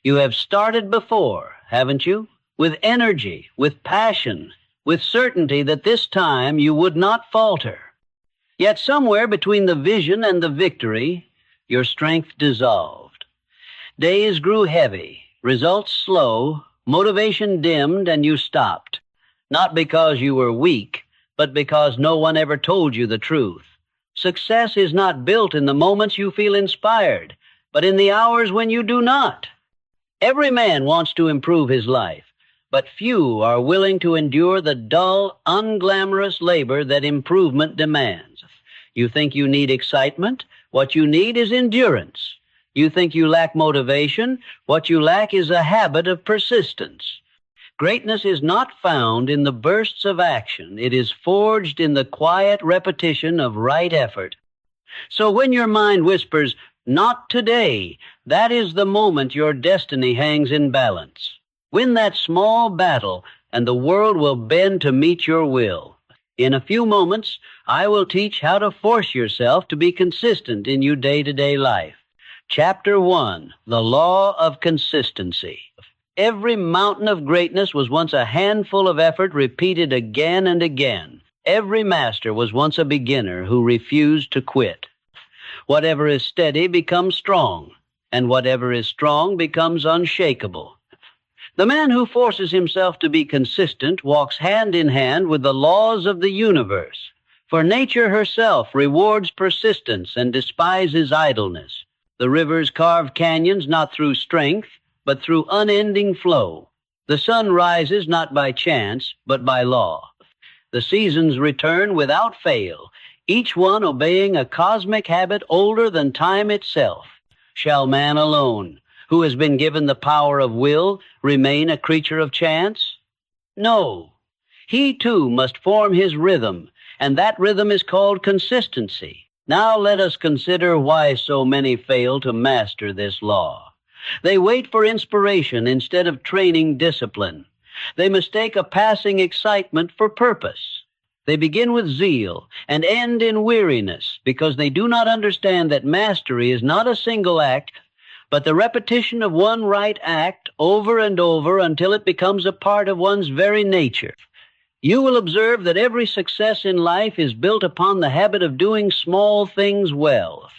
You have started before, haven't you? With energy, with passion, with certainty that this time you would not falter. Yet somewhere between the vision and the victory, your strength dissolved. Days grew heavy, results slow, motivation dimmed, and you stopped. Not because you were weak, but because no one ever told you the truth. Success is not built in the moments you feel inspired, but in the hours when you do not. Every man wants to improve his life, but few are willing to endure the dull, unglamorous labor that improvement demands. You think you need excitement? What you need is endurance. You think you lack motivation? What you lack is a habit of persistence. Greatness is not found in the bursts of action. It is forged in the quiet repetition of right effort. So when your mind whispers, "Not today," that is the moment your destiny hangs in balance. Win that small battle, and the world will bend to meet your will. In a few moments, I will teach how to force yourself to be consistent in your day-to-day life. Chapter 1, The Law of Consistency. Every mountain of greatness was once a handful of effort repeated again and again. Every master was once a beginner who refused to quit. Whatever is steady becomes strong, and whatever is strong becomes unshakable. The man who forces himself to be consistent walks hand in hand with the laws of the universe, for nature herself rewards persistence and despises idleness. The rivers carve canyons not through strength, but through unending flow. The sun rises not by chance, but by law. The seasons return without fail, each one obeying a cosmic habit older than time itself. Shall man alone, who has been given the power of will, remain a creature of chance? No. He too must form his rhythm, and that rhythm is called consistency. Now let us consider why so many fail to master this law. They wait for inspiration instead of training discipline. They mistake a passing excitement for purpose. They begin with zeal and end in weariness because they do not understand that mastery is not a single act, but the repetition of one right act over and over until it becomes a part of one's very nature. You will observe that every success in life is built upon the habit of doing small things well.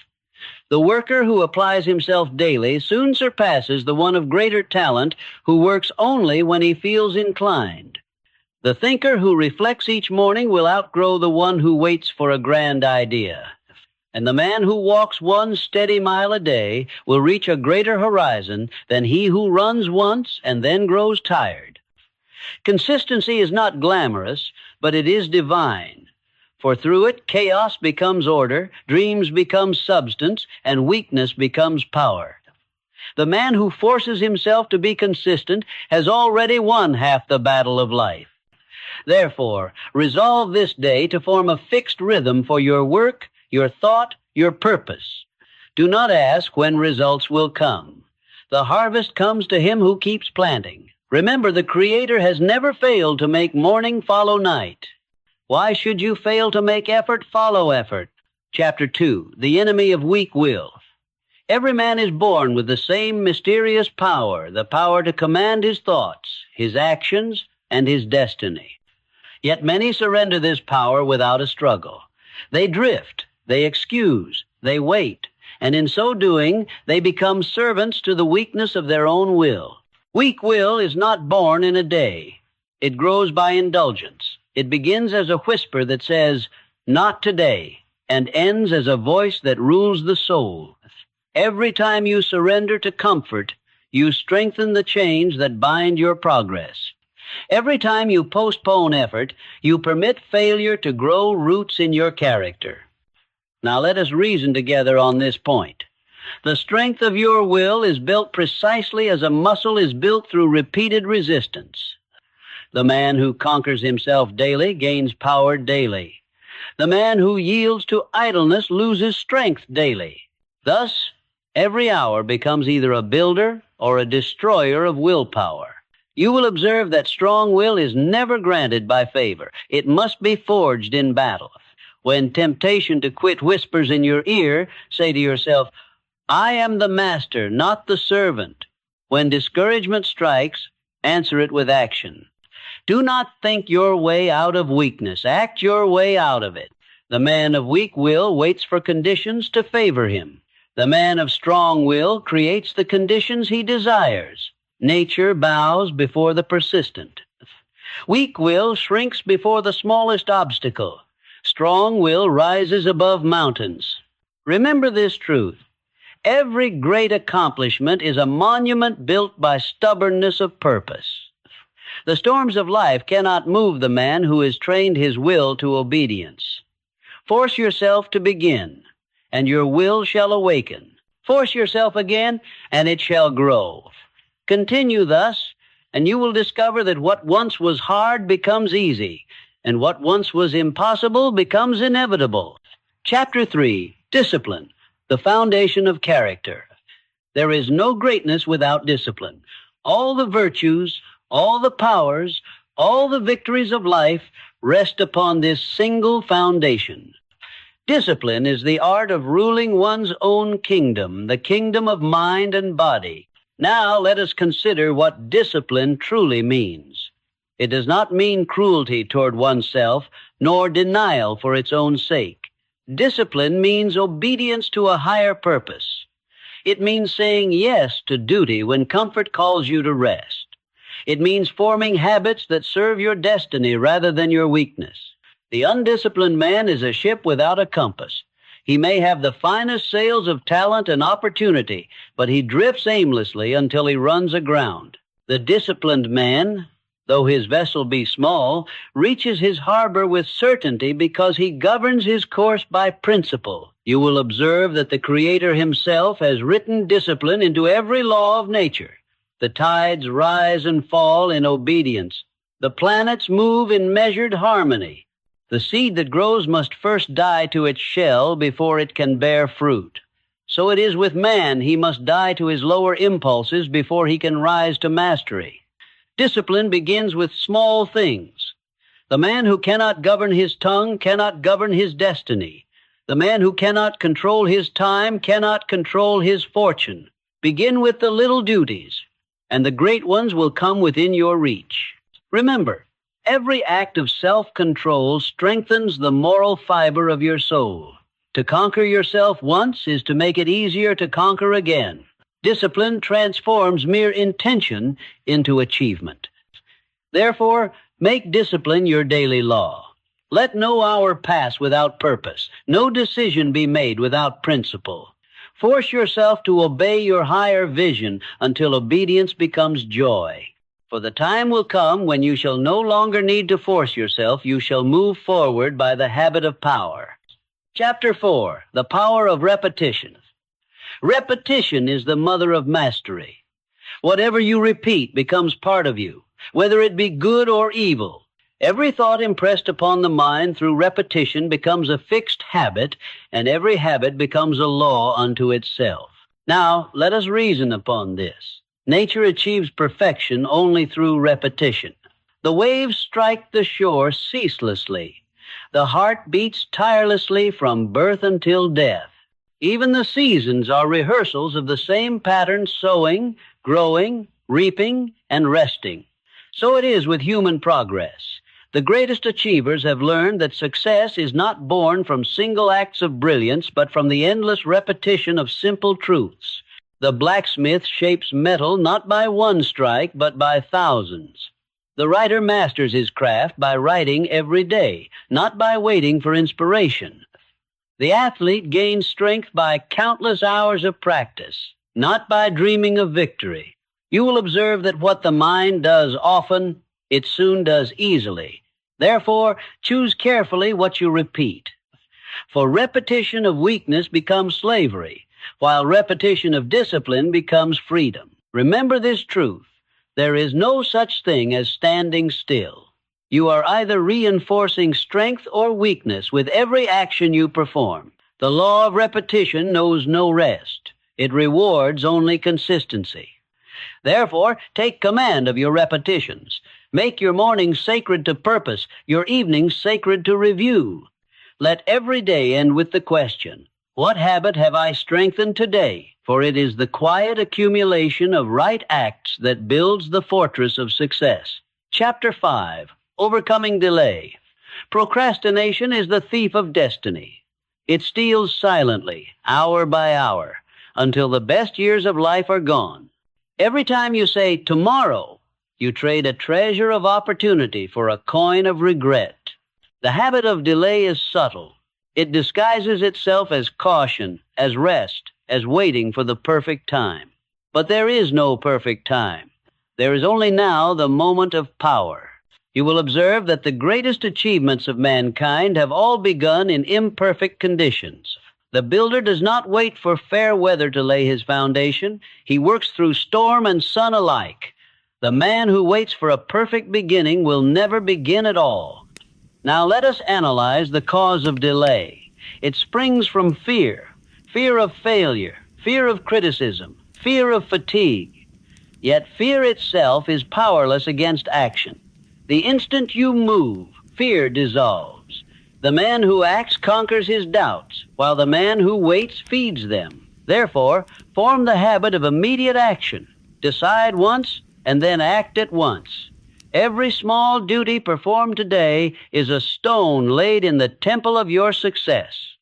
The worker who applies himself daily soon surpasses the one of greater talent who works only when he feels inclined. The thinker who reflects each morning will outgrow the one who waits for a grand idea. And the man who walks one steady mile a day will reach a greater horizon than he who runs once and then grows tired. Consistency is not glamorous, but it is divine. For through it, chaos becomes order, dreams become substance, and weakness becomes power. The man who forces himself to be consistent has already won half the battle of life. Therefore, resolve this day to form a fixed rhythm for your work, your thought, your purpose. Do not ask when results will come. The harvest comes to him who keeps planting. Remember, the Creator has never failed to make morning follow night. Why should you fail to make effort follow effort? Chapter 2, The Enemy of Weak Will. Every man is born with the same mysterious power, the power to command his thoughts, his actions, and his destiny. Yet many surrender this power without a struggle. They drift, they excuse, they wait, and in so doing, they become servants to the weakness of their own will. Weak will is not born in a day. It grows by indulgence. It begins as a whisper that says, "Not today," and ends as a voice that rules the soul. Every time you surrender to comfort, you strengthen the chains that bind your progress. Every time you postpone effort, you permit failure to grow roots in your character. Now let us reason together on this point. The strength of your will is built precisely as a muscle is built through repeated resistance. The man who conquers himself daily gains power daily. The man who yields to idleness loses strength daily. Thus, every hour becomes either a builder or a destroyer of willpower. You will observe that strong will is never granted by favor. It must be forged in battle. When temptation to quit whispers in your ear, say to yourself, "I am the master, not the servant." When discouragement strikes, answer it with action. Do not think your way out of weakness. Act your way out of it. The man of weak will waits for conditions to favor him. The man of strong will creates the conditions he desires. Nature bows before the persistent. Weak will shrinks before the smallest obstacle. Strong will rises above mountains. Remember this truth. Every great accomplishment is a monument built by stubbornness of purpose. The storms of life cannot move the man who has trained his will to obedience. Force yourself to begin, and your will shall awaken. Force yourself again, and it shall grow. Continue thus, and you will discover that what once was hard becomes easy, and what once was impossible becomes inevitable. Chapter 3, Discipline, the foundation of character. There is no greatness without discipline. All the virtues, all the powers, all the victories of life rest upon this single foundation. Discipline is the art of ruling one's own kingdom, the kingdom of mind and body. Now let us consider what discipline truly means. It does not mean cruelty toward oneself, nor denial for its own sake. Discipline means obedience to a higher purpose. It means saying yes to duty when comfort calls you to rest. It means forming habits that serve your destiny rather than your weakness. The undisciplined man is a ship without a compass. He may have the finest sails of talent and opportunity, but he drifts aimlessly until he runs aground. The disciplined man, though his vessel be small, reaches his harbor with certainty because he governs his course by principle. You will observe that the Creator himself has written discipline into every law of nature. The tides rise and fall in obedience. The planets move in measured harmony. The seed that grows must first die to its shell before it can bear fruit. So it is with man. He must die to his lower impulses before he can rise to mastery. Discipline begins with small things. The man who cannot govern his tongue cannot govern his destiny. The man who cannot control his time cannot control his fortune. Begin with the little duties, and the great ones will come within your reach. Remember, every act of self-control strengthens the moral fiber of your soul. To conquer yourself once is to make it easier to conquer again. Discipline transforms mere intention into achievement. Therefore, make discipline your daily law. Let no hour pass without purpose, no decision be made without principle. Force yourself to obey your higher vision until obedience becomes joy. For the time will come when you shall no longer need to force yourself. You shall move forward by the habit of power. Chapter 4, The Power of Repetition. Repetition is the mother of mastery. Whatever you repeat becomes part of you, whether it be good or evil. Every thought impressed upon the mind through repetition becomes a fixed habit, and every habit becomes a law unto itself. Now, let us reason upon this. Nature achieves perfection only through repetition. The waves strike the shore ceaselessly. The heart beats tirelessly from birth until death. Even the seasons are rehearsals of the same pattern: sowing, growing, reaping, and resting. So it is with human progress. The greatest achievers have learned that success is not born from single acts of brilliance, but from the endless repetition of simple truths. The blacksmith shapes metal not by one strike, but by thousands. The writer masters his craft by writing every day, not by waiting for inspiration. The athlete gains strength by countless hours of practice, not by dreaming of victory. You will observe that what the mind does often, it soon does easily. Therefore, choose carefully what you repeat. For repetition of weakness becomes slavery, while repetition of discipline becomes freedom. Remember this truth. There is no such thing as standing still. You are either reinforcing strength or weakness with every action you perform. The law of repetition knows no rest. It rewards only consistency. Therefore, take command of your repetitions. Make your mornings sacred to purpose, your evenings sacred to review. Let every day end with the question, What habit have I strengthened today? For it is the quiet accumulation of right acts that builds the fortress of success. Chapter 5, Overcoming Delay. Procrastination is the thief of destiny. It steals silently, hour by hour, until the best years of life are gone. Every time you say tomorrow, you trade a treasure of opportunity for a coin of regret. The habit of delay is subtle. It disguises itself as caution, as rest, as waiting for the perfect time. But there is no perfect time. There is only now the moment of power. You will observe that the greatest achievements of mankind have all begun in imperfect conditions. The builder does not wait for fair weather to lay his foundation. He works through storm and sun alike. The man who waits for a perfect beginning will never begin at all. Now let us analyze the cause of delay. It springs from fear, fear of failure, fear of criticism, fear of fatigue. Yet fear itself is powerless against action. The instant you move, fear dissolves. The man who acts conquers his doubts, while the man who waits feeds them. Therefore, form the habit of immediate action. Decide once, and then act at once. Every small duty performed today is a stone laid in the temple of your success.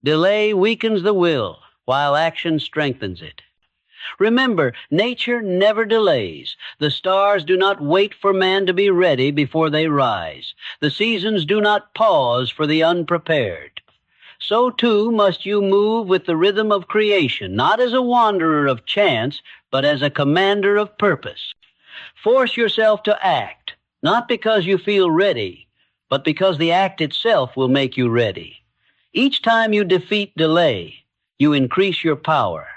Delay weakens the will, while action strengthens it. Remember, nature never delays. The stars do not wait for man to be ready before they rise. The seasons do not pause for the unprepared. So too must you move with the rhythm of creation, not as a wanderer of chance, but as a commander of purpose. Force yourself to act, not because you feel ready, but because the act itself will make you ready. Each time you defeat delay, you increase your power.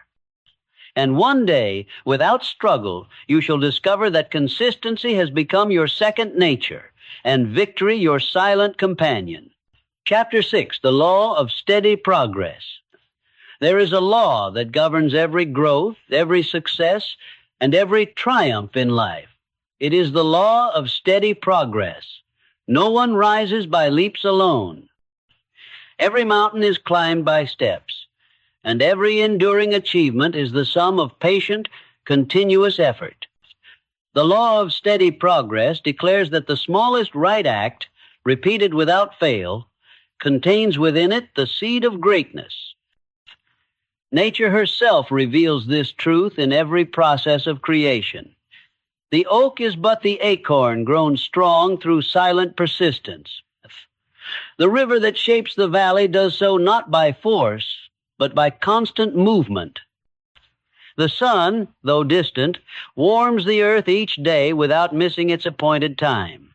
And one day, without struggle, you shall discover that consistency has become your second nature, and victory your silent companion. Chapter 6, The Law of Steady Progress. There is a law that governs every growth, every success, and every triumph in life. It is the law of steady progress. No one rises by leaps alone. Every mountain is climbed by steps, and every enduring achievement is the sum of patient, continuous effort. The law of steady progress declares that the smallest right act, repeated without fail, contains within it the seed of greatness. Nature herself reveals this truth in every process of creation. The oak is but the acorn grown strong through silent persistence. The river that shapes the valley does so not by force, but by constant movement. The sun, though distant, warms the earth each day without missing its appointed time.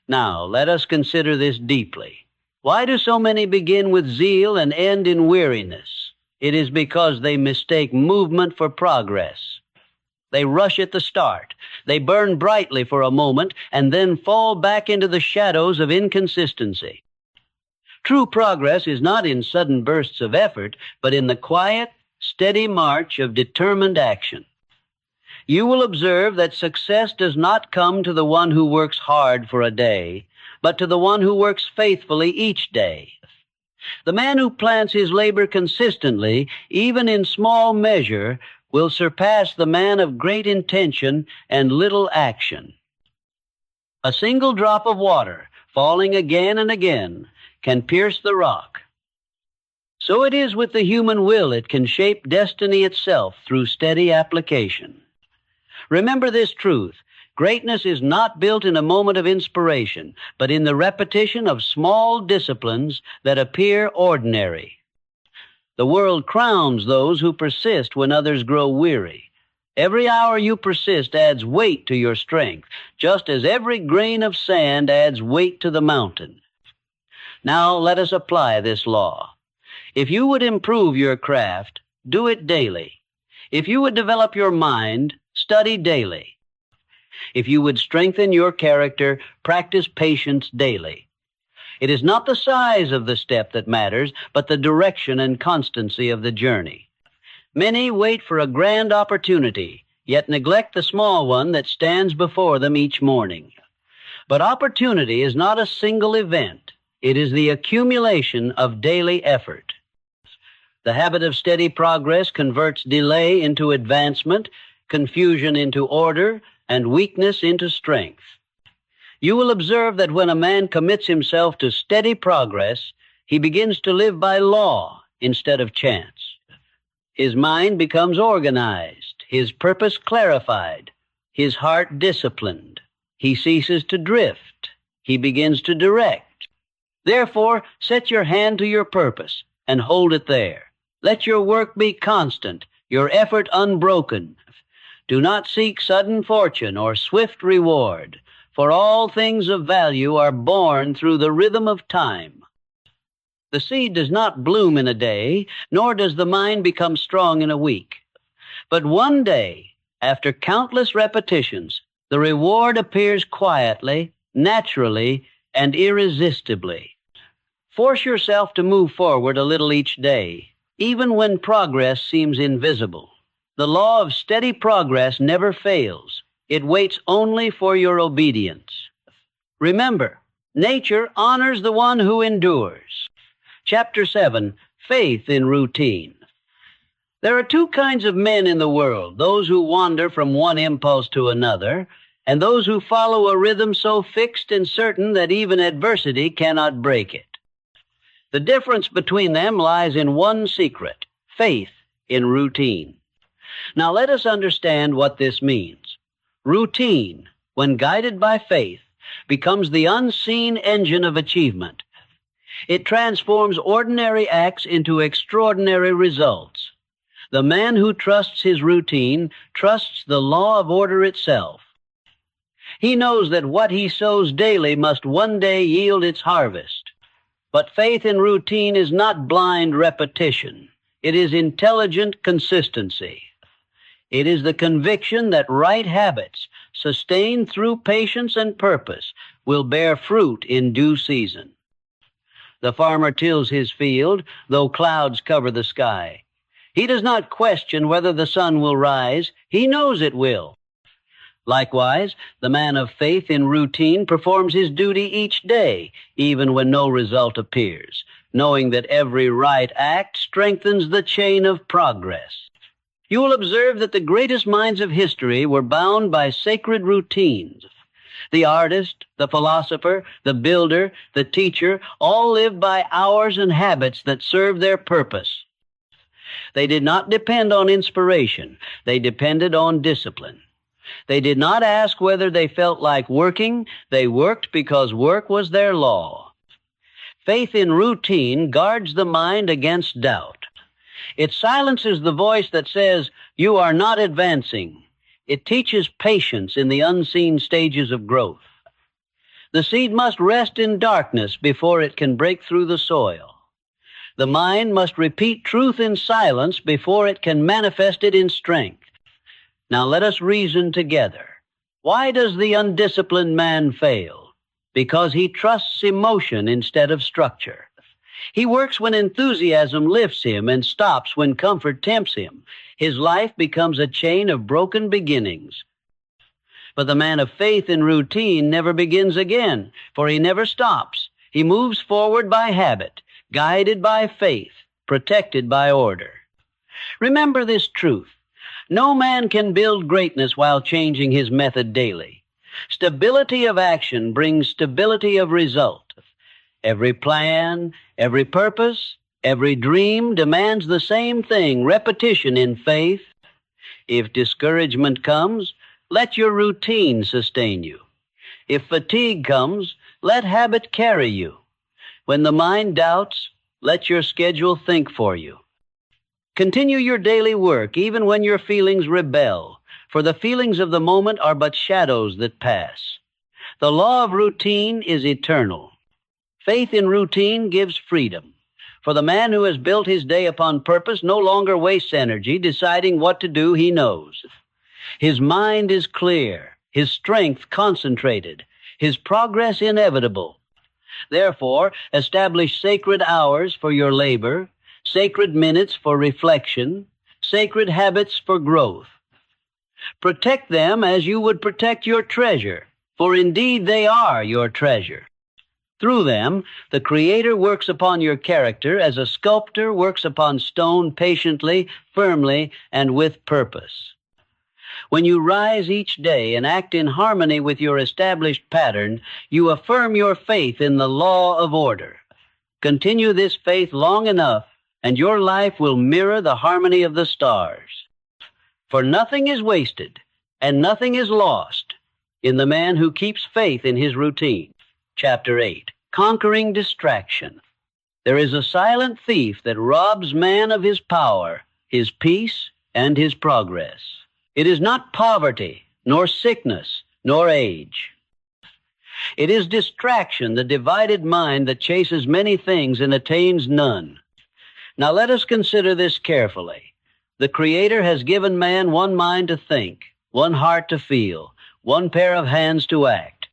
Now, let us consider this deeply. Why do so many begin with zeal and end in weariness? It is because they mistake movement for progress. They rush at the start. They burn brightly for a moment and then fall back into the shadows of inconsistency. True progress is not in sudden bursts of effort, but in the quiet, steady march of determined action. You will observe that success does not come to the one who works hard for a day, but to the one who works faithfully each day. The man who plants his labor consistently, even in small measure, will surpass the man of great intention and little action. A single drop of water, falling again and again, can pierce the rock. So it is with the human will. It can shape destiny itself through steady application. Remember this truth. Greatness is not built in a moment of inspiration, but in the repetition of small disciplines that appear ordinary. The world crowns those who persist when others grow weary. Every hour you persist adds weight to your strength, just as every grain of sand adds weight to the mountain. Now let us apply this law. If you would improve your craft, do it daily. If you would develop your mind, study daily. If you would strengthen your character, practice patience daily. It is not the size of the step that matters, but the direction and constancy of the journey. Many wait for a grand opportunity, yet neglect the small one that stands before them each morning. But opportunity is not a single event. It is the accumulation of daily effort. The habit of steady progress converts delay into advancement, confusion into order, and weakness into strength. You will observe that when a man commits himself to steady progress, he begins to live by law instead of chance. His mind becomes organized, his purpose clarified, his heart disciplined. He ceases to drift. He begins to direct. Therefore, set your hand to your purpose and hold it there. Let your work be constant, your effort unbroken. Do not seek sudden fortune or swift reward, for all things of value are born through the rhythm of time. The seed does not bloom in a day, nor does the mind become strong in a week. But one day, after countless repetitions, the reward appears quietly, naturally, and irresistibly. Force yourself to move forward a little each day, even when progress seems invisible. The law of steady progress never fails. It waits only for your obedience. Remember, nature honors the one who endures. Chapter 7, Faith in Routine. There are two kinds of men in the world, those who wander from one impulse to another, and those who follow a rhythm so fixed and certain that even adversity cannot break it. The difference between them lies in one secret: faith in routine. Now let us understand what this means. Routine, when guided by faith, becomes the unseen engine of achievement. It transforms ordinary acts into extraordinary results. The man who trusts his routine trusts the law of order itself. He knows that what he sows daily must one day yield its harvest. But faith in routine is not blind repetition. It is intelligent consistency. It is the conviction that right habits, sustained through patience and purpose, will bear fruit in due season. The farmer tills his field, though clouds cover the sky. He does not question whether the sun will rise. He knows it will. Likewise, the man of faith in routine performs his duty each day, even when no result appears, knowing that every right act strengthens the chain of progress. You will observe that the greatest minds of history were bound by sacred routines. The artist, the philosopher, the builder, the teacher, all lived by hours and habits that served their purpose. They did not depend on inspiration. They depended on discipline. They did not ask whether they felt like working. They worked because work was their law. Faith in routine guards the mind against doubt. It silences the voice that says, "You are not advancing." It teaches patience in the unseen stages of growth. The seed must rest in darkness before it can break through the soil. The mind must repeat truth in silence before it can manifest it in strength. Now let us reason together. Why does the undisciplined man fail? Because he trusts emotion instead of structure. He works when enthusiasm lifts him and stops when comfort tempts him. His life becomes a chain of broken beginnings. But the man of faith in routine never begins again, for he never stops. He moves forward by habit, guided by faith, protected by order. Remember this truth. No man can build greatness while changing his method daily. Stability of action brings stability of result. Every plan, every purpose, every dream demands the same thing: repetition in faith. If discouragement comes, let your routine sustain you. If fatigue comes, let habit carry you. When the mind doubts, let your schedule think for you. Continue your daily work even when your feelings rebel, for the feelings of the moment are but shadows that pass. The law of routine is eternal. Faith in routine gives freedom, for the man who has built his day upon purpose no longer wastes energy deciding what to do. He knows. His mind is clear, his strength concentrated, his progress inevitable. Therefore, establish sacred hours for your labor, sacred minutes for reflection, sacred habits for growth. Protect them as you would protect your treasure, for indeed they are your treasure. Through them, the Creator works upon your character as a sculptor works upon stone patiently, firmly, and with purpose. When you rise each day and act in harmony with your established pattern, you affirm your faith in the law of order. Continue this faith long enough, and your life will mirror the harmony of the stars. For nothing is wasted, and nothing is lost in the man who keeps faith in his routine. Chapter 8. Conquering Distraction. There is a silent thief that robs man of his power, his peace, and his progress. It is not poverty, nor sickness, nor age. It is distraction, the divided mind that chases many things and attains none. Now let us consider this carefully. The Creator has given man one mind to think, one heart to feel, one pair of hands to act.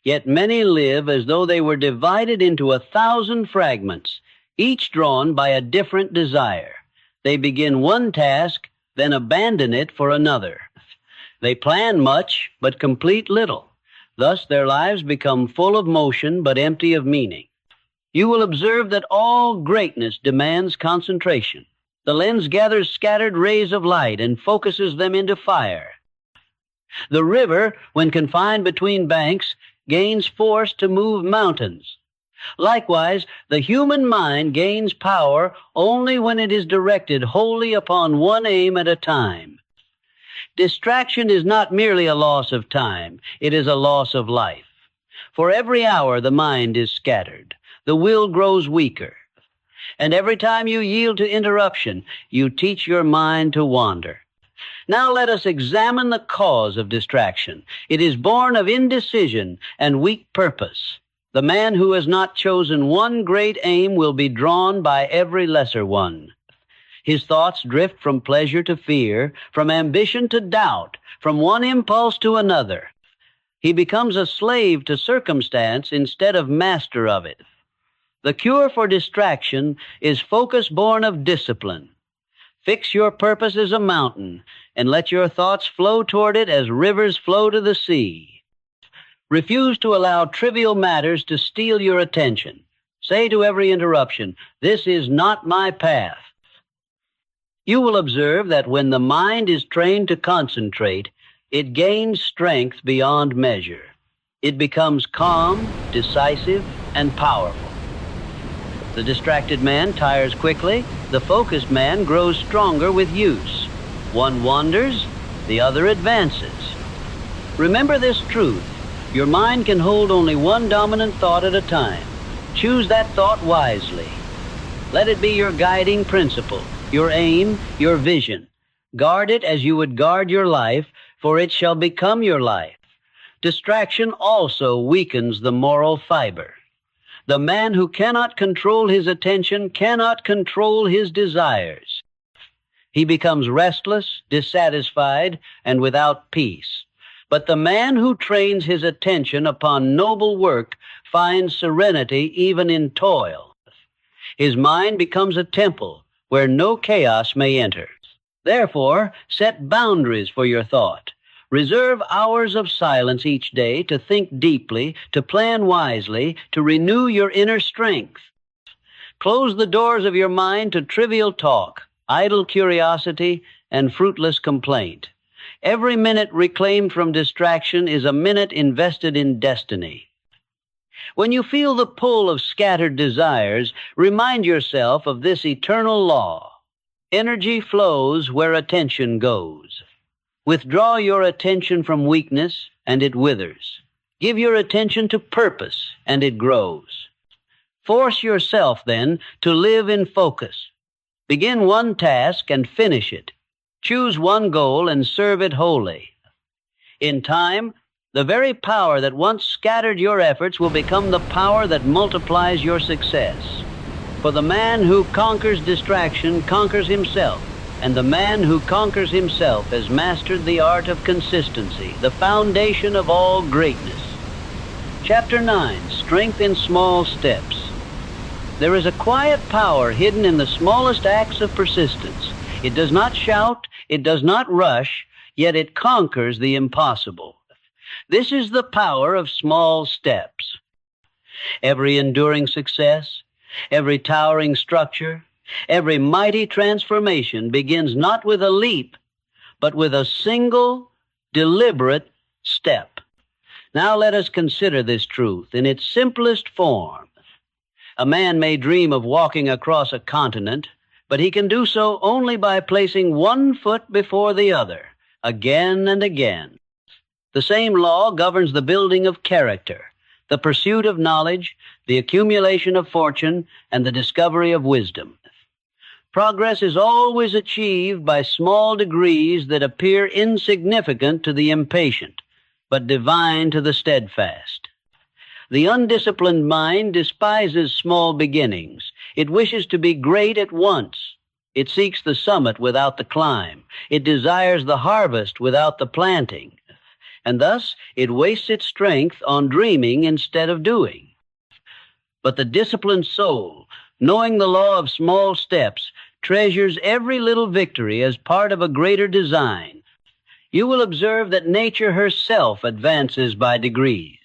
Yet many live as though they were divided into 1,000 fragments, each drawn by a different desire. They begin one task, then abandon it for another. They plan much, but complete little. Thus their lives become full of motion, but empty of meaning. You will observe that all greatness demands concentration. The lens gathers scattered rays of light and focuses them into fire. The river, when confined between banks, gains force to move mountains. Likewise, the human mind gains power only when it is directed wholly upon one aim at a time. Distraction is not merely a loss of time, it is a loss of life. For every hour the mind is scattered, the will grows weaker. And every time you yield to interruption, you teach your mind to wander. Now let us examine the cause of distraction. It is born of indecision and weak purpose. The man who has not chosen one great aim will be drawn by every lesser one. His thoughts drift from pleasure to fear, from ambition to doubt, from one impulse to another. He becomes a slave to circumstance instead of master of it. The cure for distraction is focus born of discipline. Fix your purpose as a mountain, and let your thoughts flow toward it as rivers flow to the sea. Refuse to allow trivial matters to steal your attention. Say to every interruption, "This is not my path." You will observe that when the mind is trained to concentrate, it gains strength beyond measure. It becomes calm, decisive, and powerful. The distracted man tires quickly. The focused man grows stronger with use. One wanders, the other advances. Remember this truth. Your mind can hold only one dominant thought at a time. Choose that thought wisely. Let it be your guiding principle, your aim, your vision. Guard it as you would guard your life, for it shall become your life. Distraction also weakens the moral fiber. The man who cannot control his attention cannot control his desires. He becomes restless, dissatisfied, and without peace. But the man who trains his attention upon noble work finds serenity even in toil. His mind becomes a temple where no chaos may enter. Therefore, set boundaries for your thought. Reserve hours of silence each day to think deeply, to plan wisely, to renew your inner strength. Close the doors of your mind to trivial talk, idle curiosity, and fruitless complaint. Every minute reclaimed from distraction is a minute invested in destiny. When you feel the pull of scattered desires, remind yourself of this eternal law. Energy flows where attention goes. Withdraw your attention from weakness, and it withers. Give your attention to purpose, and it grows. Force yourself, then, to live in focus. Begin one task and finish it. Choose one goal and serve it wholly. In time, the very power that once scattered your efforts will become the power that multiplies your success. For the man who conquers distraction conquers himself. And the man who conquers himself has mastered the art of consistency, the foundation of all greatness. Chapter 9, Strength in Small Steps. There is a quiet power hidden in the smallest acts of persistence. It does not shout, it does not rush, yet it conquers the impossible. This is the power of small steps. Every enduring success, every towering structure, every mighty transformation begins not with a leap, but with a single, deliberate step. Now let us consider this truth in its simplest form. A man may dream of walking across a continent, but he can do so only by placing one foot before the other, again and again. The same law governs the building of character, the pursuit of knowledge, the accumulation of fortune, and the discovery of wisdom. Progress is always achieved by small degrees that appear insignificant to the impatient, but divine to the steadfast. The undisciplined mind despises small beginnings. It wishes to be great at once. It seeks the summit without the climb. It desires the harvest without the planting. And thus it wastes its strength on dreaming instead of doing. But the disciplined soul, knowing the law of small steps, treasures every little victory as part of a greater design. You will observe that nature herself advances by degrees.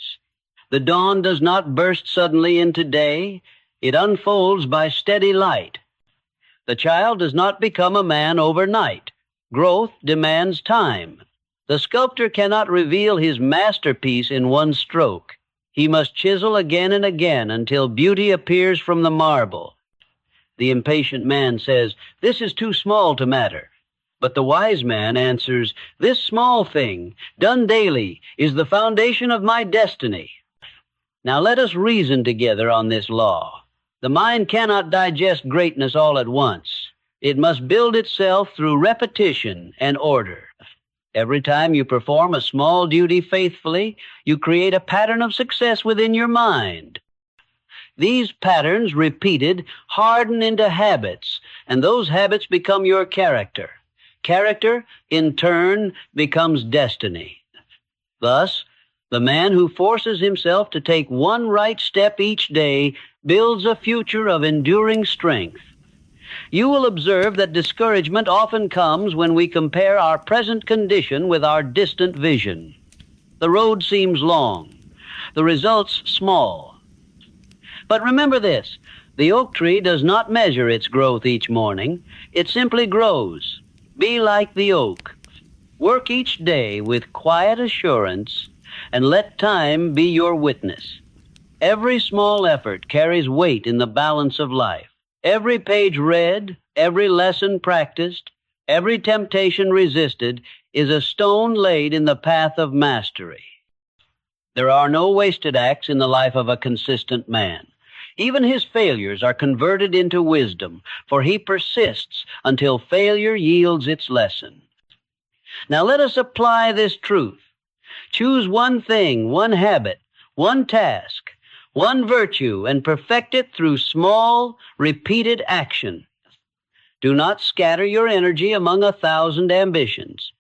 The dawn does not burst suddenly into day. It unfolds by steady light. The child does not become a man overnight. Growth demands time. The sculptor cannot reveal his masterpiece in one stroke. He must chisel again and again until beauty appears from the marble. The impatient man says, "This is too small to matter." But the wise man answers, "This small thing, done daily, is the foundation of my destiny." Now let us reason together on this law. The mind cannot digest greatness all at once. It must build itself through repetition and order. Every time you perform a small duty faithfully, you create a pattern of success within your mind. These patterns, repeated, harden into habits, and those habits become your character. Character, in turn, becomes destiny. Thus, the man who forces himself to take one right step each day builds a future of enduring strength. You will observe that discouragement often comes when we compare our present condition with our distant vision. The road seems long, the results small. But remember this, the oak tree does not measure its growth each morning. It simply grows. Be like the oak. Work each day with quiet assurance, and let time be your witness. Every small effort carries weight in the balance of life. Every page read, every lesson practiced, every temptation resisted is a stone laid in the path of mastery. There are no wasted acts in the life of a consistent man. Even his failures are converted into wisdom, for he persists until failure yields its lesson. Now let us apply this truth. Choose one thing, one habit, one task, one virtue, and perfect it through small, repeated action. Do not scatter your energy among 1,000 ambitions.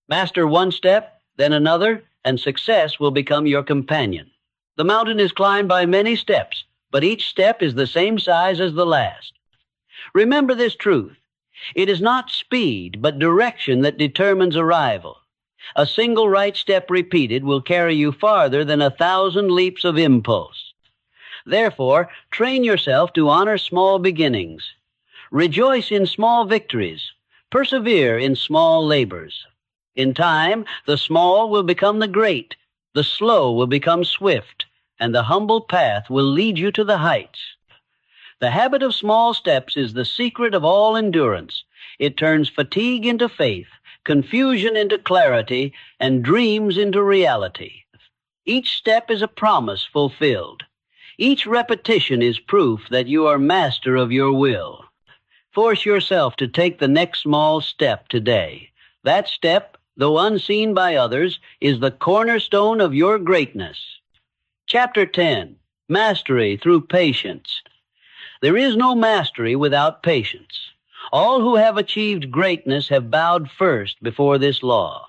Master one step, then another, and success will become your companion. The mountain is climbed by many steps, but each step is the same size as the last. Remember this truth. It is not speed, but direction that determines arrival. A single right step repeated will carry you farther than 1,000 leaps of impulse. Therefore, train yourself to honor small beginnings. Rejoice in small victories. Persevere in small labors. In time, the small will become the great, the slow will become swift, and the humble path will lead you to the heights. The habit of small steps is the secret of all endurance. It turns fatigue into faith, confusion into clarity, and dreams into reality. Each step is a promise fulfilled. Each repetition is proof that you are master of your will. Force yourself to take the next small step today. That step, though unseen by others, is the cornerstone of your greatness. Chapter 10, Mastery Through Patience. There is no mastery without patience. All who have achieved greatness have bowed first before this law.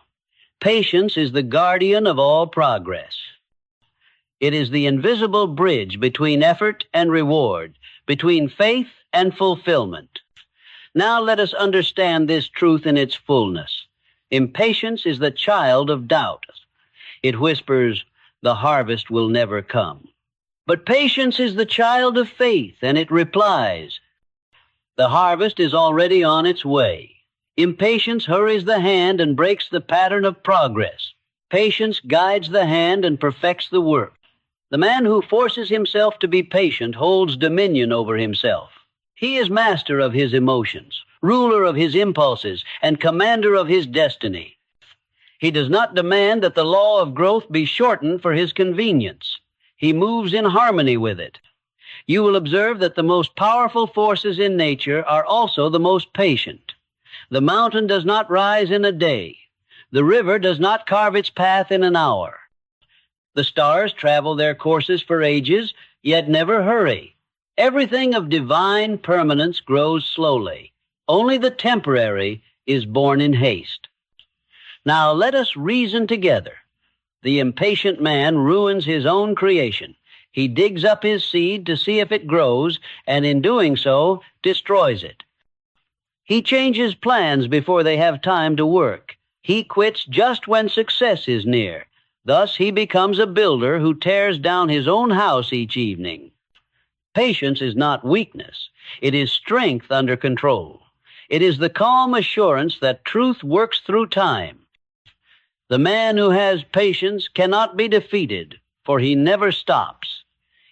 Patience is the guardian of all progress. It is the invisible bridge between effort and reward, between faith and fulfillment. Now let us understand this truth in its fullness. Impatience is the child of doubt. It whispers, "The harvest will never come." But patience is the child of faith, and it replies, the harvest is already on its way. Impatience hurries the hand and breaks the pattern of progress. Patience guides the hand and perfects the work. The man who forces himself to be patient holds dominion over himself. He is master of his emotions, ruler of his impulses, and commander of his destiny. He does not demand that the law of growth be shortened for his convenience. He moves in harmony with it. You will observe that the most powerful forces in nature are also the most patient. The mountain does not rise in a day. The river does not carve its path in an hour. The stars travel their courses for ages, yet never hurry. Everything of divine permanence grows slowly. Only the temporary is born in haste. Now let us reason together. The impatient man ruins his own creation. He digs up his seed to see if it grows, and in doing so, destroys it. He changes plans before they have time to work. He quits just when success is near. Thus he becomes a builder who tears down his own house each evening. Patience is not weakness. It is strength under control. It is the calm assurance that truth works through time. The man who has patience cannot be defeated, for he never stops.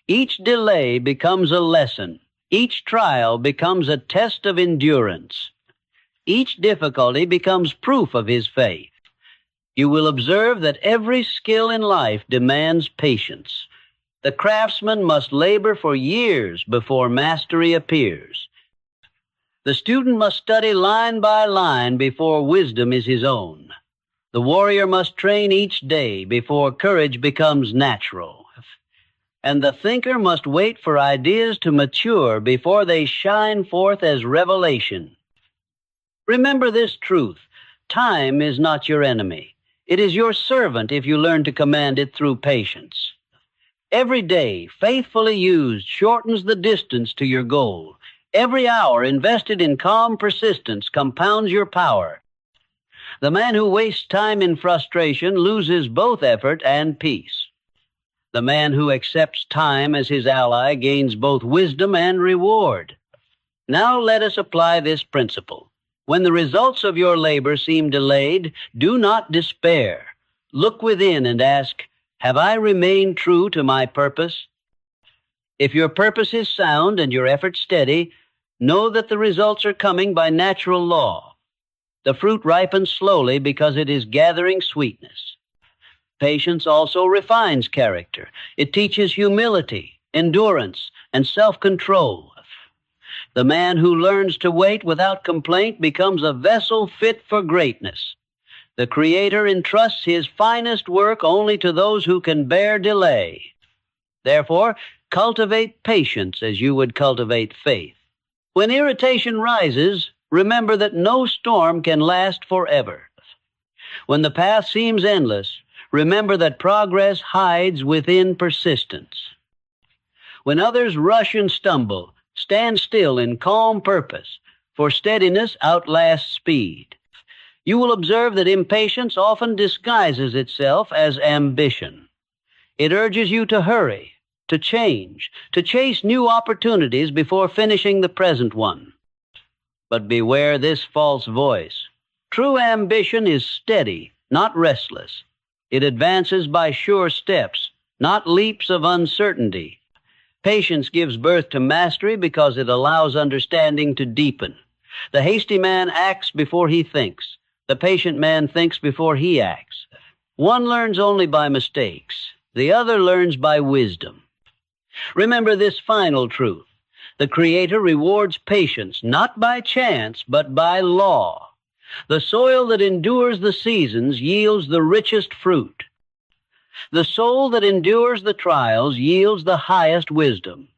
Each delay becomes a lesson. Each trial becomes a test of endurance. Each difficulty becomes proof of his faith. You will observe that every skill in life demands patience. The craftsman must labor for years before mastery appears. The student must study line by line before wisdom is his own. The warrior must train each day before courage becomes natural. And the thinker must wait for ideas to mature before they shine forth as revelation. Remember this truth. Time is not your enemy. It is your servant if you learn to command it through patience. Every day, faithfully used, shortens the distance to your goal. Every hour invested in calm persistence compounds your power. The man who wastes time in frustration loses both effort and peace. The man who accepts time as his ally gains both wisdom and reward. Now let us apply this principle. When the results of your labor seem delayed, do not despair. Look within and ask, have I remained true to my purpose? If your purpose is sound and your effort steady, know that the results are coming by natural law. The fruit ripens slowly because it is gathering sweetness. Patience also refines character. It teaches humility, endurance, and self-control. The man who learns to wait without complaint becomes a vessel fit for greatness. The Creator entrusts his finest work only to those who can bear delay. Therefore, cultivate patience as you would cultivate faith. When irritation rises, remember that no storm can last forever. When the path seems endless, remember that progress hides within persistence. When others rush and stumble, stand still in calm purpose, for steadiness outlasts speed. You will observe that impatience often disguises itself as ambition. It urges you to hurry, to change, to chase new opportunities before finishing the present one. But beware this false voice. True ambition is steady, not restless. It advances by sure steps, not leaps of uncertainty. Patience gives birth to mastery because it allows understanding to deepen. The hasty man acts before he thinks. The patient man thinks before he acts. One learns only by mistakes. The other learns by wisdom. Remember this final truth. The Creator rewards patience not by chance, but by law. The soil that endures the seasons yields the richest fruit. The soul that endures the trials yields the highest wisdom.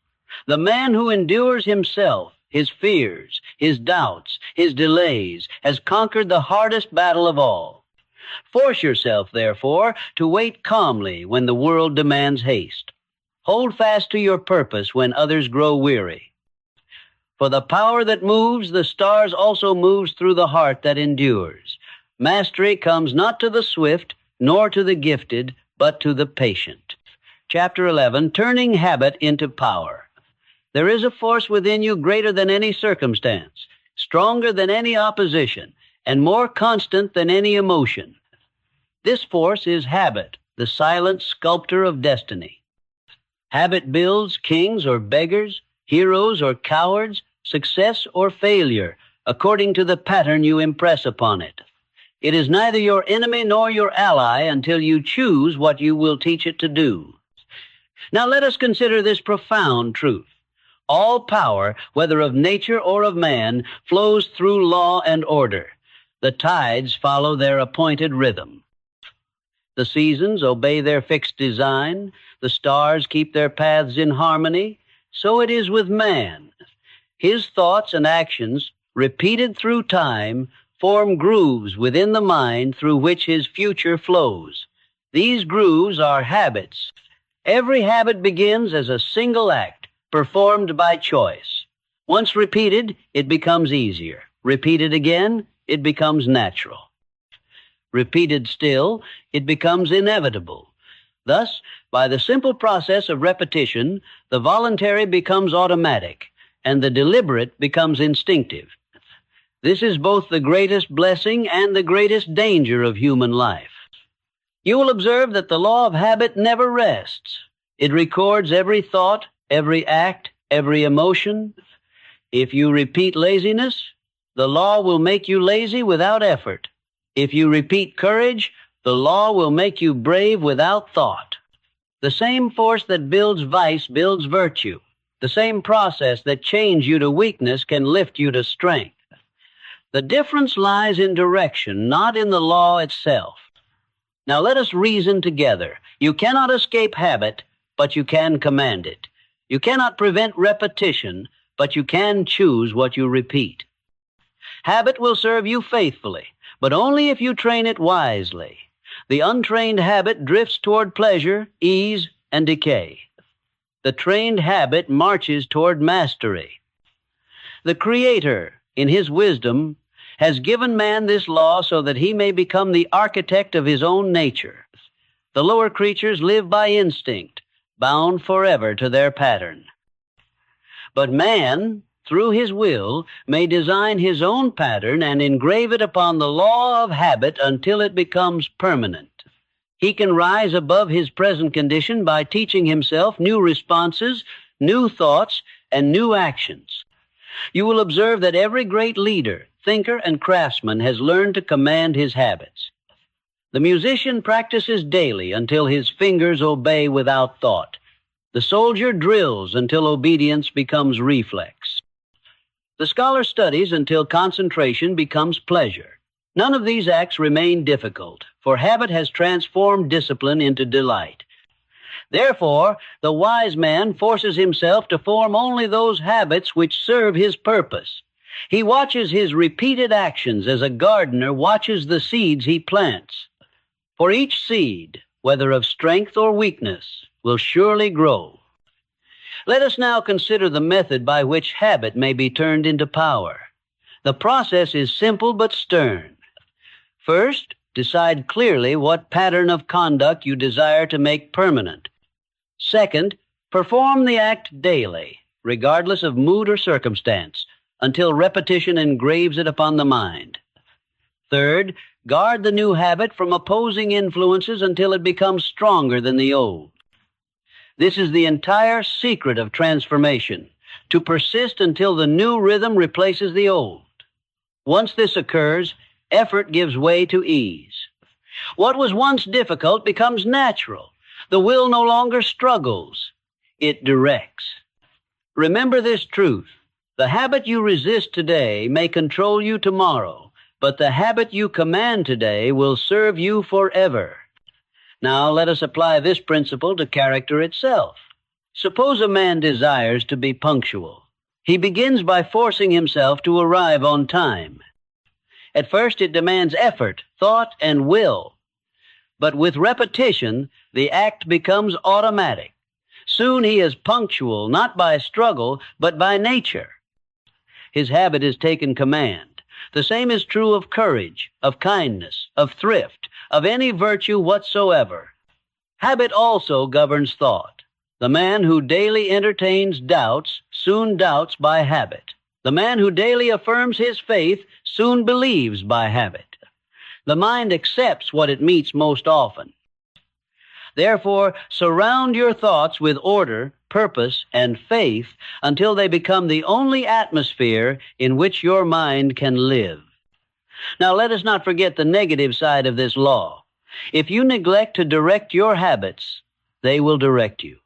The man who endures himself, his fears, his doubts, his delays, has conquered the hardest battle of all. Force yourself, therefore, to wait calmly when the world demands haste. Hold fast to your purpose when others grow weary. For the power that moves the stars also moves through the heart that endures. Mastery comes not to the swift, nor to the gifted, but to the patient. Chapter 11, Turning Habit into Power. There is a force within you greater than any circumstance, stronger than any opposition, and more constant than any emotion. This force is habit, the silent sculptor of destiny. Habit builds kings or beggars, heroes or cowards, success or failure, according to the pattern you impress upon it. It is neither your enemy nor your ally until you choose what you will teach it to do. Now let us consider this profound truth. All power, whether of nature or of man, flows through law and order. The tides follow their appointed rhythm. The seasons obey their fixed design. The stars keep their paths in harmony. So it is with man. His thoughts and actions, repeated through time, form grooves within the mind through which his future flows. These grooves are habits. Every habit begins as a single act, performed by choice. Once repeated, it becomes easier. Repeated again, it becomes natural. Repeated still, it becomes inevitable. Thus, by the simple process of repetition, the voluntary becomes automatic, and the deliberate becomes instinctive. This is both the greatest blessing and the greatest danger of human life. You will observe that the law of habit never rests. It records every thought, every act, every emotion. If you repeat laziness, the law will make you lazy without effort. If you repeat courage, the law will make you brave without thought. The same force that builds vice builds virtue. The same process that chains you to weakness can lift you to strength. The difference lies in direction, not in the law itself. Now let us reason together. You cannot escape habit, but you can command it. You cannot prevent repetition, but you can choose what you repeat. Habit will serve you faithfully, but only if you train it wisely. The untrained habit drifts toward pleasure, ease, and decay. The trained habit marches toward mastery. The Creator, in His wisdom, has given man this law so that he may become the architect of his own nature. The lower creatures live by instinct, bound forever to their pattern. But man, through his will, may design his own pattern and engrave it upon the law of habit until it becomes permanent. He can rise above his present condition by teaching himself new responses, new thoughts, and new actions. You will observe that every great leader, thinker, and craftsman has learned to command his habits. The musician practices daily until his fingers obey without thought. The soldier drills until obedience becomes reflex. The scholar studies until concentration becomes pleasure. None of these acts remain difficult, for habit has transformed discipline into delight. Therefore, the wise man forces himself to form only those habits which serve his purpose. He watches his repeated actions as a gardener watches the seeds he plants. For each seed, whether of strength or weakness, will surely grow. Let us now consider the method by which habit may be turned into power. The process is simple but stern. First, decide clearly what pattern of conduct you desire to make permanent. Second, perform the act daily, regardless of mood or circumstance, until repetition engraves it upon the mind. Third, guard the new habit from opposing influences until it becomes stronger than the old. This is the entire secret of transformation, to persist until the new rhythm replaces the old. Once this occurs, effort gives way to ease. What was once difficult becomes natural. The will no longer struggles. It directs. Remember this truth. The habit you resist today may control you tomorrow, but the habit you command today will serve you forever. Now let us apply this principle to character itself. Suppose a man desires to be punctual. He begins by forcing himself to arrive on time. At first it demands effort, thought, and will. But with repetition, the act becomes automatic. Soon he is punctual, not by struggle, but by nature. His habit has taken command. The same is true of courage, of kindness, of thrift, of any virtue whatsoever. Habit also governs thought. The man who daily entertains doubts soon doubts by habit. The man who daily affirms his faith soon believes by habit. The mind accepts what it meets most often. Therefore, surround your thoughts with order, purpose, and faith until they become the only atmosphere in which your mind can live. Now, let us not forget the negative side of this law. If you neglect to direct your habits, they will direct you.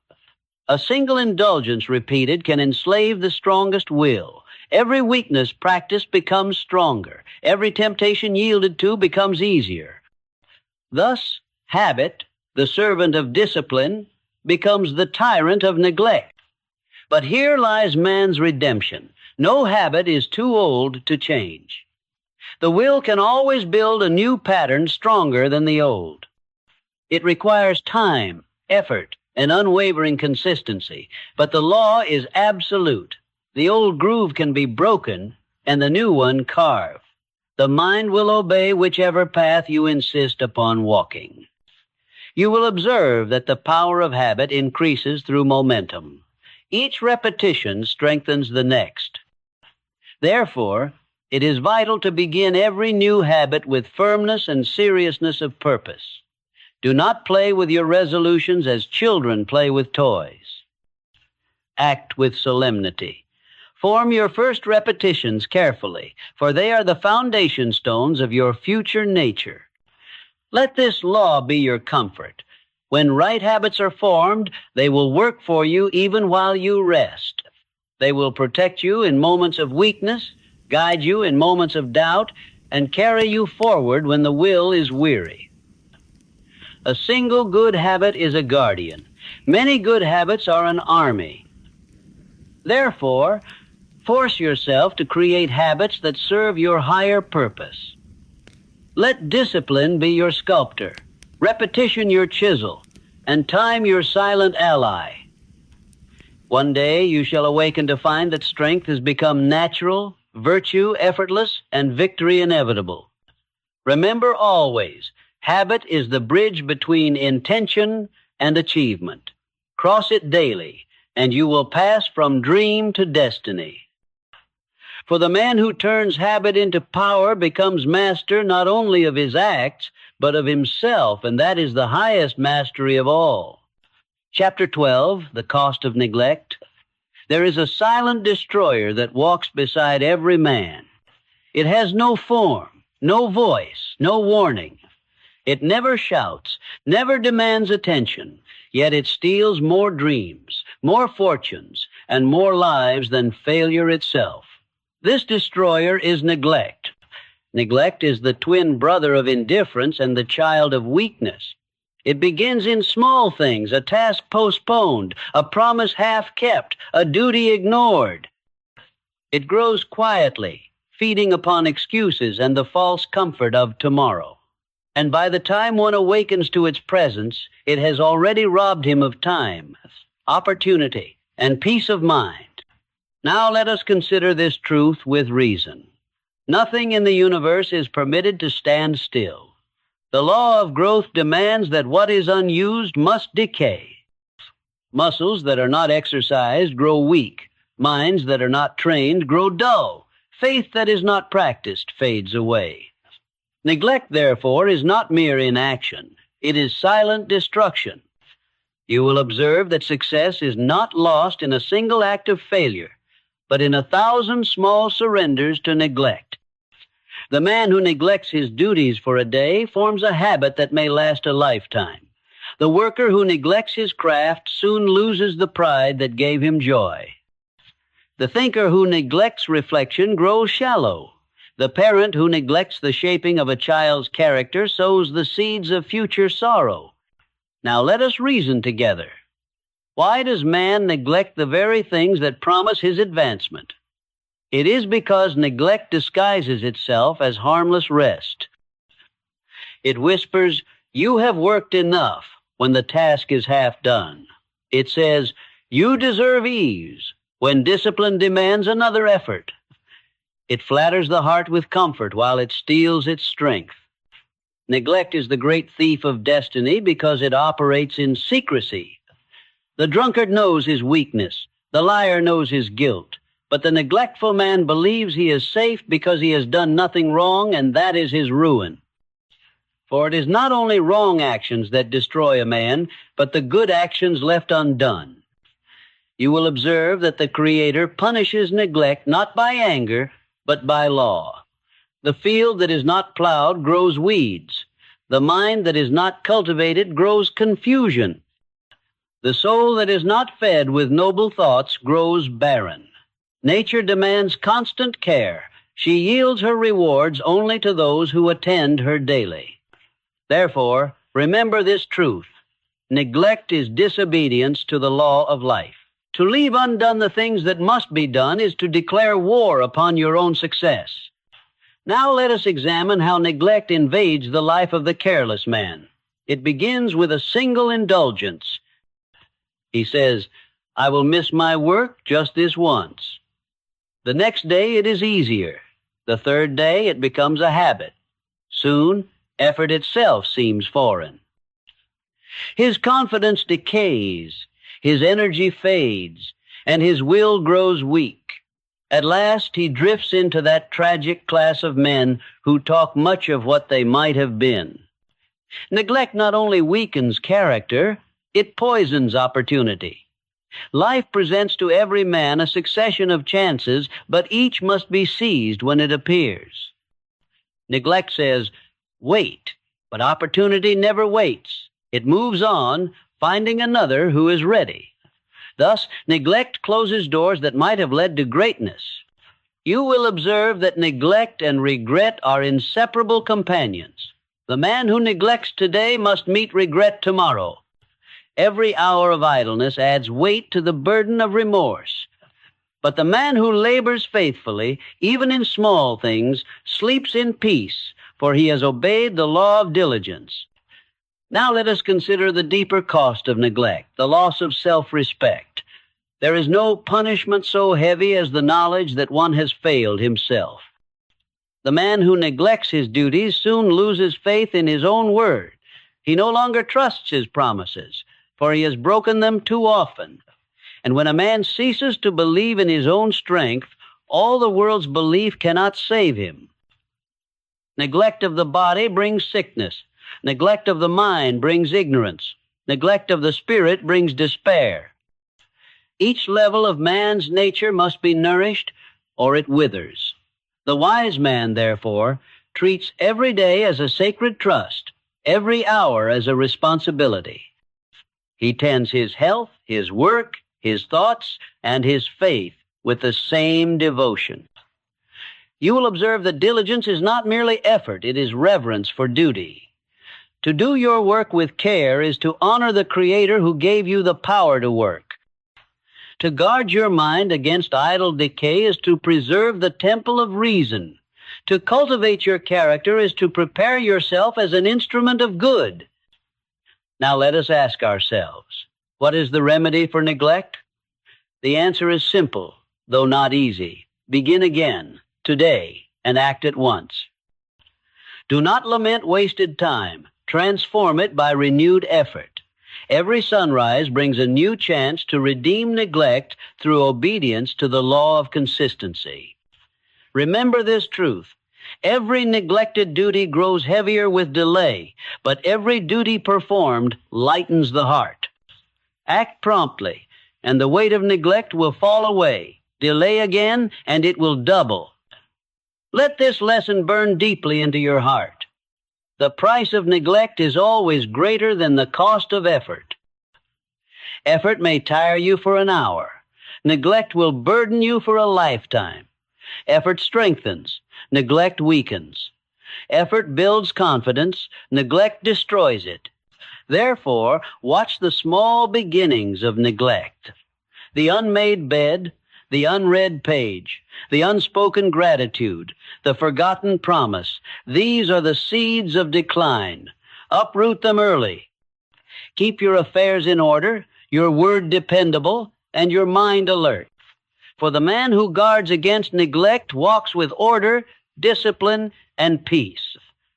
A single indulgence repeated can enslave the strongest will. Every weakness practiced becomes stronger. Every temptation yielded to becomes easier. Thus, habit, the servant of discipline, becomes the tyrant of neglect. But here lies man's redemption. No habit is too old to change. The will can always build a new pattern stronger than the old. It requires time, effort, and unwavering consistency, but the law is absolute. The old groove can be broken and the new one carved. The mind will obey whichever path you insist upon walking. You will observe that the power of habit increases through momentum. Each repetition strengthens the next. Therefore, it is vital to begin every new habit with firmness and seriousness of purpose. Do not play with your resolutions as children play with toys. Act with solemnity. Form your first repetitions carefully, for they are the foundation stones of your future nature. Let this law be your comfort. When right habits are formed, they will work for you even while you rest. They will protect you in moments of weakness, guide you in moments of doubt, and carry you forward when the will is weary. A single good habit is a guardian. Many good habits are an army. Therefore, force yourself to create habits that serve your higher purpose. Let discipline be your sculptor, repetition your chisel, and time your silent ally. One day you shall awaken to find that strength has become natural, virtue effortless, and victory inevitable. Remember always, habit is the bridge between intention and achievement. Cross it daily, and you will pass from dream to destiny. For the man who turns habit into power becomes master not only of his acts, but of himself, and that is the highest mastery of all. Chapter 12, The Cost of Neglect. There is a silent destroyer that walks beside every man. It has no form, no voice, no warning. It never shouts, never demands attention, yet it steals more dreams, more fortunes, and more lives than failure itself. This destroyer is neglect. Neglect is the twin brother of indifference and the child of weakness. It begins in small things, a task postponed, a promise half kept, a duty ignored. It grows quietly, feeding upon excuses and the false comfort of tomorrow. And by the time one awakens to its presence, it has already robbed him of time, opportunity, and peace of mind. Now let us consider this truth with reason. Nothing in the universe is permitted to stand still. The law of growth demands that what is unused must decay. Muscles that are not exercised grow weak. Minds that are not trained grow dull. Faith that is not practiced fades away. Neglect, therefore, is not mere inaction. It is silent destruction. You will observe that success is not lost in a single act of failure, but in 1,000 small surrenders to neglect. The man who neglects his duties for a day forms a habit that may last a lifetime. The worker who neglects his craft soon loses the pride that gave him joy. The thinker who neglects reflection grows shallow. The parent who neglects the shaping of a child's character sows the seeds of future sorrow. Now let us reason together. Why does man neglect the very things that promise his advancement? It is because neglect disguises itself as harmless rest. It whispers, "You have worked enough," when the task is half done. It says, "You deserve ease," when discipline demands another effort. It flatters the heart with comfort while it steals its strength. Neglect is the great thief of destiny because it operates in secrecy. The drunkard knows his weakness. The liar knows his guilt. But the neglectful man believes he is safe because he has done nothing wrong, and that is his ruin. For it is not only wrong actions that destroy a man, but the good actions left undone. You will observe that the Creator punishes neglect not by anger, but by law. The field that is not plowed grows weeds. The mind that is not cultivated grows confusion. The soul that is not fed with noble thoughts grows barren. Nature demands constant care. She yields her rewards only to those who attend her daily. Therefore, remember this truth. Neglect is disobedience to the law of life. To leave undone the things that must be done is to declare war upon your own success. Now let us examine how neglect invades the life of the careless man. It begins with a single indulgence. He says, "I will miss my work just this once." The next day it is easier. The third day it becomes a habit. Soon, effort itself seems foreign. His confidence decays, his energy fades, and his will grows weak. At last, he drifts into that tragic class of men who talk much of what they might have been. Neglect not only weakens character, it poisons opportunity. Life presents to every man a succession of chances, but each must be seized when it appears. Neglect says, "Wait," but opportunity never waits. It moves on, finding another who is ready. Thus, neglect closes doors that might have led to greatness. You will observe that neglect and regret are inseparable companions. The man who neglects today must meet regret tomorrow. Every hour of idleness adds weight to the burden of remorse. But the man who labors faithfully, even in small things, sleeps in peace, for he has obeyed the law of diligence. Now let us consider the deeper cost of neglect, the loss of self-respect. There is no punishment so heavy as the knowledge that one has failed himself. The man who neglects his duties soon loses faith in his own word. He no longer trusts his promises, for he has broken them too often. And when a man ceases to believe in his own strength, all the world's belief cannot save him. Neglect of the body brings sickness. Neglect of the mind brings ignorance. Neglect of the spirit brings despair. Each level of man's nature must be nourished, or it withers. The wise man, therefore, treats every day as a sacred trust, every hour as a responsibility. He tends his health, his work, his thoughts, and his faith with the same devotion. You will observe that diligence is not merely effort, it is reverence for duty. To do your work with care is to honor the Creator who gave you the power to work. To guard your mind against idle decay is to preserve the temple of reason. To cultivate your character is to prepare yourself as an instrument of good. Now let us ask ourselves, what is the remedy for neglect? The answer is simple, though not easy. Begin again, today, and act at once. Do not lament wasted time. Transform it by renewed effort. Every sunrise brings a new chance to redeem neglect through obedience to the law of consistency. Remember this truth. Every neglected duty grows heavier with delay, but every duty performed lightens the heart. Act promptly, and the weight of neglect will fall away. Delay again, and it will double. Let this lesson burn deeply into your heart. The price of neglect is always greater than the cost of effort. Effort may tire you for an hour. Neglect will burden you for a lifetime. Effort strengthens. Neglect weakens. Effort builds confidence. Neglect destroys it. Therefore, watch the small beginnings of neglect. The unmade bed, the unread page, the unspoken gratitude, the forgotten promise. These are the seeds of decline. Uproot them early. Keep your affairs in order, your word dependable, and your mind alert. For the man who guards against neglect walks with order, discipline, and peace.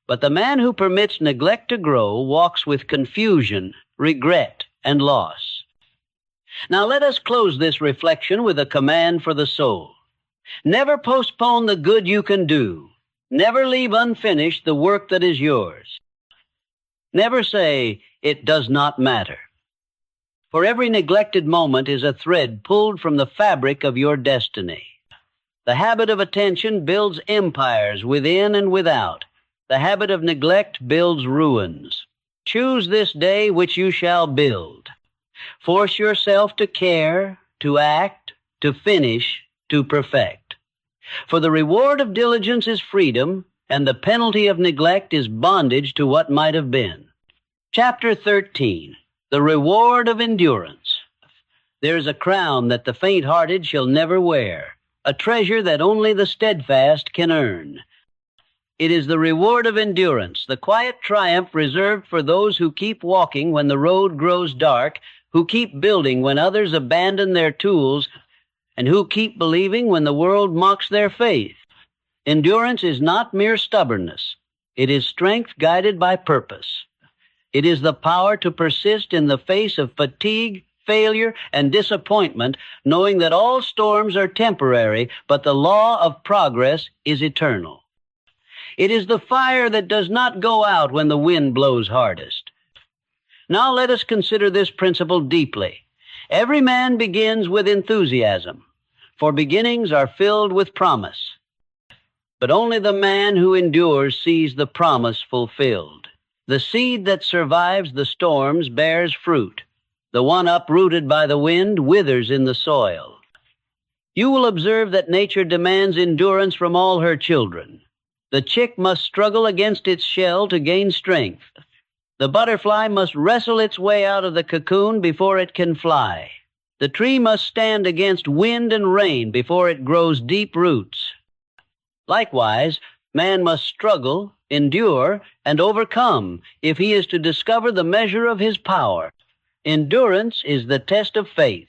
But the man who permits neglect to grow walks with confusion, regret, and loss. Now let us close this reflection with a command for the soul. Never postpone the good you can do. Never leave unfinished the work that is yours. Never say, "It does not matter." For every neglected moment is a thread pulled from the fabric of your destiny. The habit of attention builds empires within and without. The habit of neglect builds ruins. Choose this day which you shall build. Force yourself to care, to act, to finish, to perfect. For the reward of diligence is freedom, and the penalty of neglect is bondage to what might have been. Chapter 13, The Reward of Endurance. There is a crown that the faint-hearted shall never wear, a treasure that only the steadfast can earn. It is the reward of endurance, the quiet triumph reserved for those who keep walking when the road grows dark, who keep building when others abandon their tools, and who keep believing when the world mocks their faith. Endurance is not mere stubbornness. It is strength guided by purpose. It is the power to persist in the face of fatigue, failure, and disappointment, knowing that all storms are temporary, but the law of progress is eternal. It is the fire that does not go out when the wind blows hardest. Now let us consider this principle deeply. Every man begins with enthusiasm, for beginnings are filled with promise. But only the man who endures sees the promise fulfilled. The seed that survives the storms bears fruit. The one uprooted by the wind withers in the soil. You will observe that nature demands endurance from all her children. The chick must struggle against its shell to gain strength. The butterfly must wrestle its way out of the cocoon before it can fly. The tree must stand against wind and rain before it grows deep roots. Likewise, man must struggle, endure, and overcome if he is to discover the measure of his power. Endurance is the test of faith.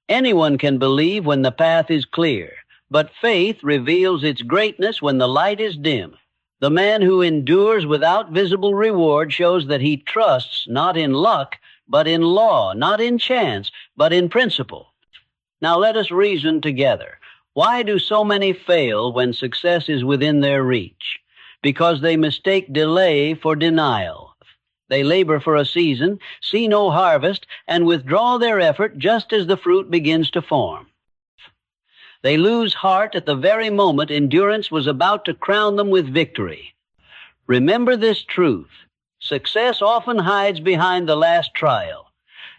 Anyone can believe when the path is clear, but faith reveals its greatness when the light is dim. The man who endures without visible reward shows that he trusts not in luck, but in law, not in chance, but in principle. Now let us reason together. Why do so many fail when success is within their reach? Because they mistake delay for denial. They labor for a season, see no harvest, and withdraw their effort just as the fruit begins to form. They lose heart at the very moment endurance was about to crown them with victory. Remember this truth. Success often hides behind the last trial,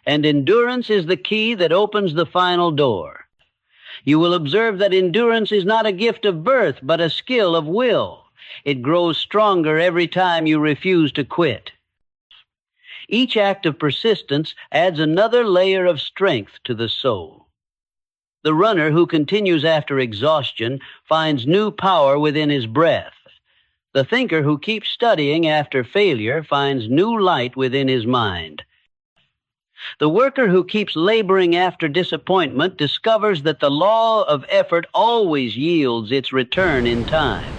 and endurance is the key that opens the final door. You will observe that endurance is not a gift of birth, but a skill of will. It grows stronger every time you refuse to quit. Each act of persistence adds another layer of strength to the soul. The runner who continues after exhaustion finds new power within his breath. The thinker who keeps studying after failure finds new light within his mind. The worker who keeps laboring after disappointment discovers that the law of effort always yields its return in time.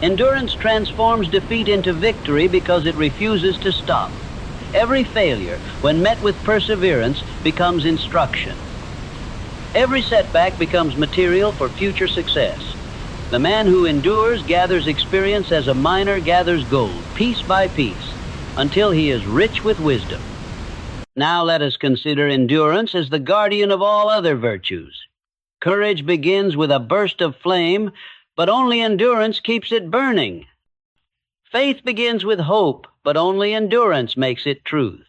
Endurance transforms defeat into victory because it refuses to stop. Every failure, when met with perseverance, becomes instruction. Every setback becomes material for future success. The man who endures gathers experience as a miner gathers gold, piece by piece, until he is rich with wisdom. Now let us consider endurance as the guardian of all other virtues. Courage begins with a burst of flame, but only endurance keeps it burning. Faith begins with hope, but only endurance makes it truth.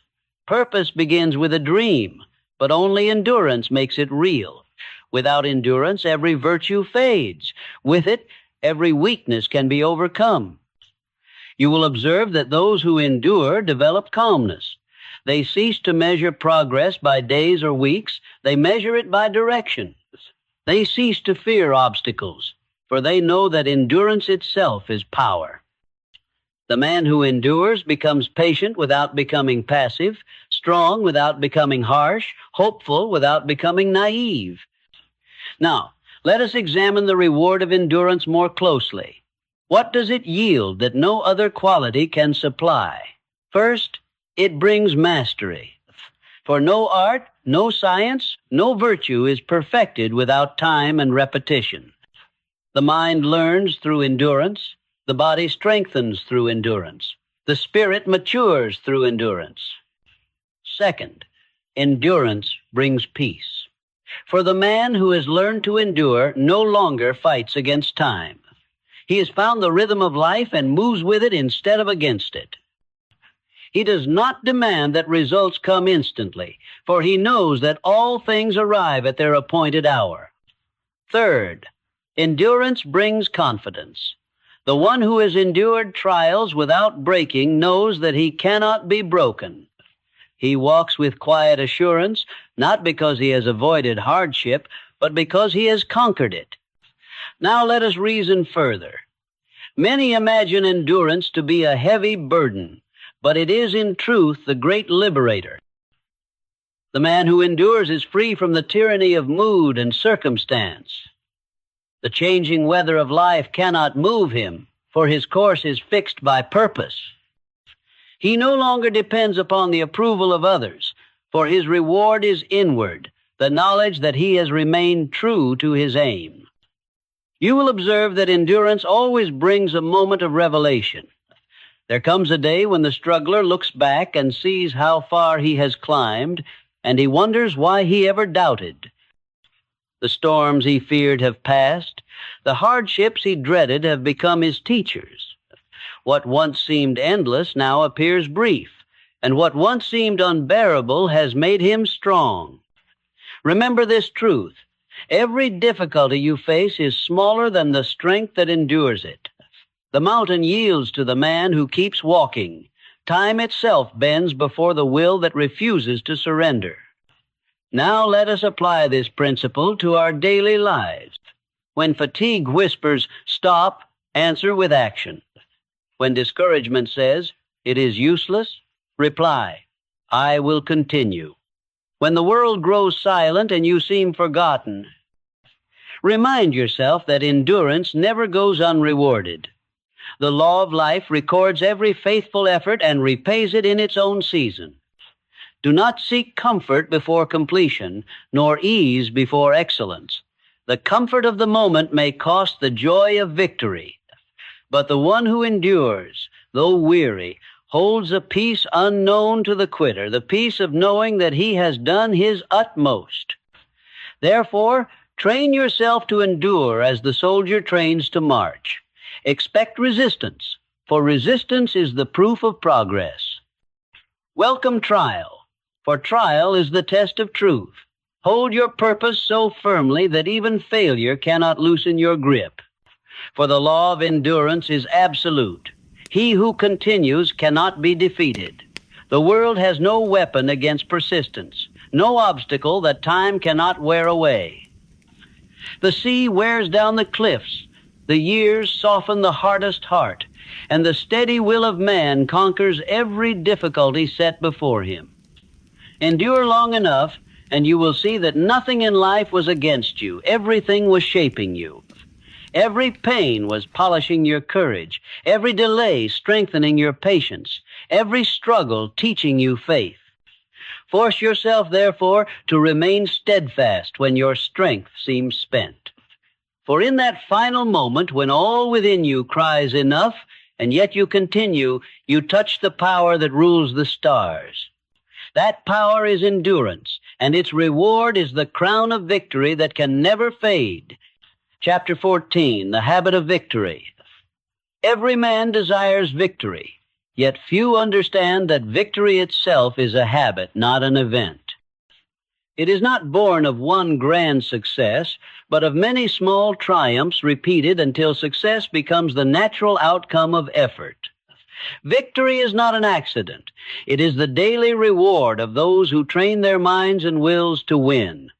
Purpose begins with a dream, but only endurance makes it real. Without endurance, every virtue fades. With it, every weakness can be overcome. You will observe that those who endure develop calmness. They cease to measure progress by days or weeks. They measure it by direction. They cease to fear obstacles, for they know that endurance itself is power. The man who endures becomes patient without becoming passive, strong without becoming harsh, hopeful without becoming naive. Now, let us examine the reward of endurance more closely. What does it yield that no other quality can supply? First, it brings mastery. For no art, no science, no virtue is perfected without time and repetition. The mind learns through endurance. The body strengthens through endurance. The spirit matures through endurance. Second, endurance brings peace. For the man who has learned to endure no longer fights against time. He has found the rhythm of life and moves with it instead of against it. He does not demand that results come instantly, for he knows that all things arrive at their appointed hour. Third, endurance brings confidence. The one who has endured trials without breaking knows that he cannot be broken. He walks with quiet assurance, not because he has avoided hardship, but because he has conquered it. Now let us reason further. Many imagine endurance to be a heavy burden, but it is in truth the great liberator. The man who endures is free from the tyranny of mood and circumstance. The changing weather of life cannot move him, for his course is fixed by purpose. He no longer depends upon the approval of others, for his reward is inward, the knowledge that he has remained true to his aim. You will observe that endurance always brings a moment of revelation. There comes a day when the struggler looks back and sees how far he has climbed, and he wonders why he ever doubted. The storms he feared have passed. The hardships he dreaded have become his teachers. What once seemed endless now appears brief, and what once seemed unbearable has made him strong. Remember this truth. Every difficulty you face is smaller than the strength that endures it. The mountain yields to the man who keeps walking. Time itself bends before the will that refuses to surrender. Now let us apply this principle to our daily lives. When fatigue whispers, "Stop," answer with action. When discouragement says, "It is useless," reply, "I will continue." When the world grows silent and you seem forgotten, remind yourself that endurance never goes unrewarded. The law of life records every faithful effort and repays it in its own season. Do not seek comfort before completion, nor ease before excellence. The comfort of the moment may cost the joy of victory, but the one who endures, though weary, holds a peace unknown to the quitter, the peace of knowing that he has done his utmost. Therefore, train yourself to endure as the soldier trains to march. Expect resistance, for resistance is the proof of progress. Welcome trial, for trial is the test of truth. Hold your purpose so firmly that even failure cannot loosen your grip. For the law of endurance is absolute. He who continues cannot be defeated. The world has no weapon against persistence, no obstacle that time cannot wear away. The sea wears down the cliffs, the years soften the hardest heart, and the steady will of man conquers every difficulty set before him. Endure long enough, and you will see that nothing in life was against you. Everything was shaping you. Every pain was polishing your courage, every delay strengthening your patience, every struggle teaching you faith. Force yourself, therefore, to remain steadfast when your strength seems spent. For in that final moment when all within you cries enough, and yet you continue, you touch the power that rules the stars. That power is endurance, and its reward is the crown of victory that can never fade. Chapter 14, The Habit of Victory. Every man desires victory, yet few understand that victory itself is a habit, not an event. It is not born of one grand success, but of many small triumphs repeated until success becomes the natural outcome of effort. Victory is not an accident. It is the daily reward of those who train their minds and wills to win.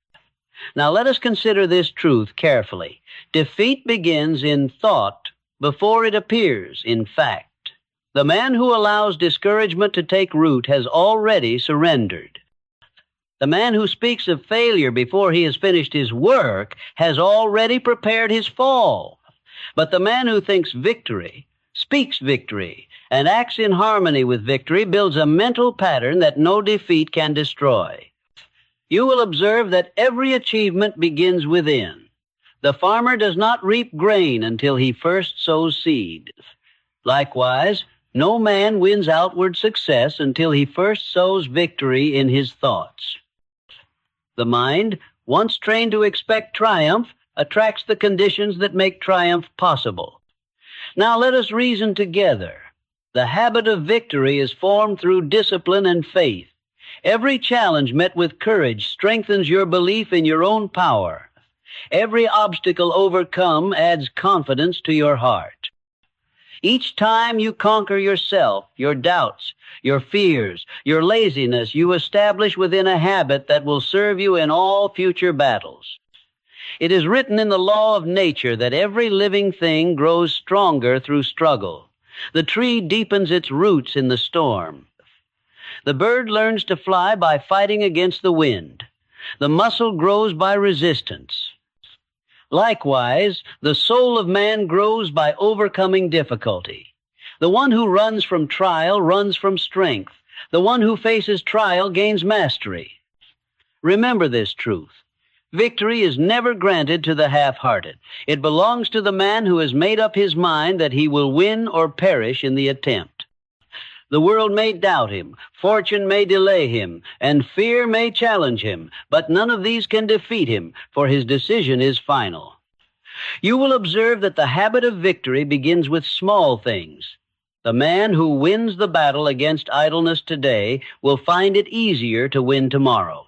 Now let us consider this truth carefully. Defeat begins in thought before it appears in fact. The man who allows discouragement to take root has already surrendered. The man who speaks of failure before he has finished his work has already prepared his fall. But the man who thinks victory, speaks victory, and acts in harmony with victory builds a mental pattern that no defeat can destroy. You will observe that every achievement begins within. The farmer does not reap grain until he first sows seed. Likewise, no man wins outward success until he first sows victory in his thoughts. The mind, once trained to expect triumph, attracts the conditions that make triumph possible. Now let us reason together. The habit of victory is formed through discipline and faith. Every challenge met with courage strengthens your belief in your own power. Every obstacle overcome adds confidence to your heart. Each time you conquer yourself, your doubts, your fears, your laziness, you establish within a habit that will serve you in all future battles. It is written in the law of nature that every living thing grows stronger through struggle. The tree deepens its roots in the storm. The bird learns to fly by fighting against the wind. The muscle grows by resistance. Likewise, the soul of man grows by overcoming difficulty. The one who runs from trial runs from strength. The one who faces trial gains mastery. Remember this truth. Victory is never granted to the half-hearted. It belongs to the man who has made up his mind that he will win or perish in the attempt. The world may doubt him, fortune may delay him, and fear may challenge him, but none of these can defeat him, for his decision is final. You will observe that the habit of victory begins with small things. The man who wins the battle against idleness today will find it easier to win tomorrow.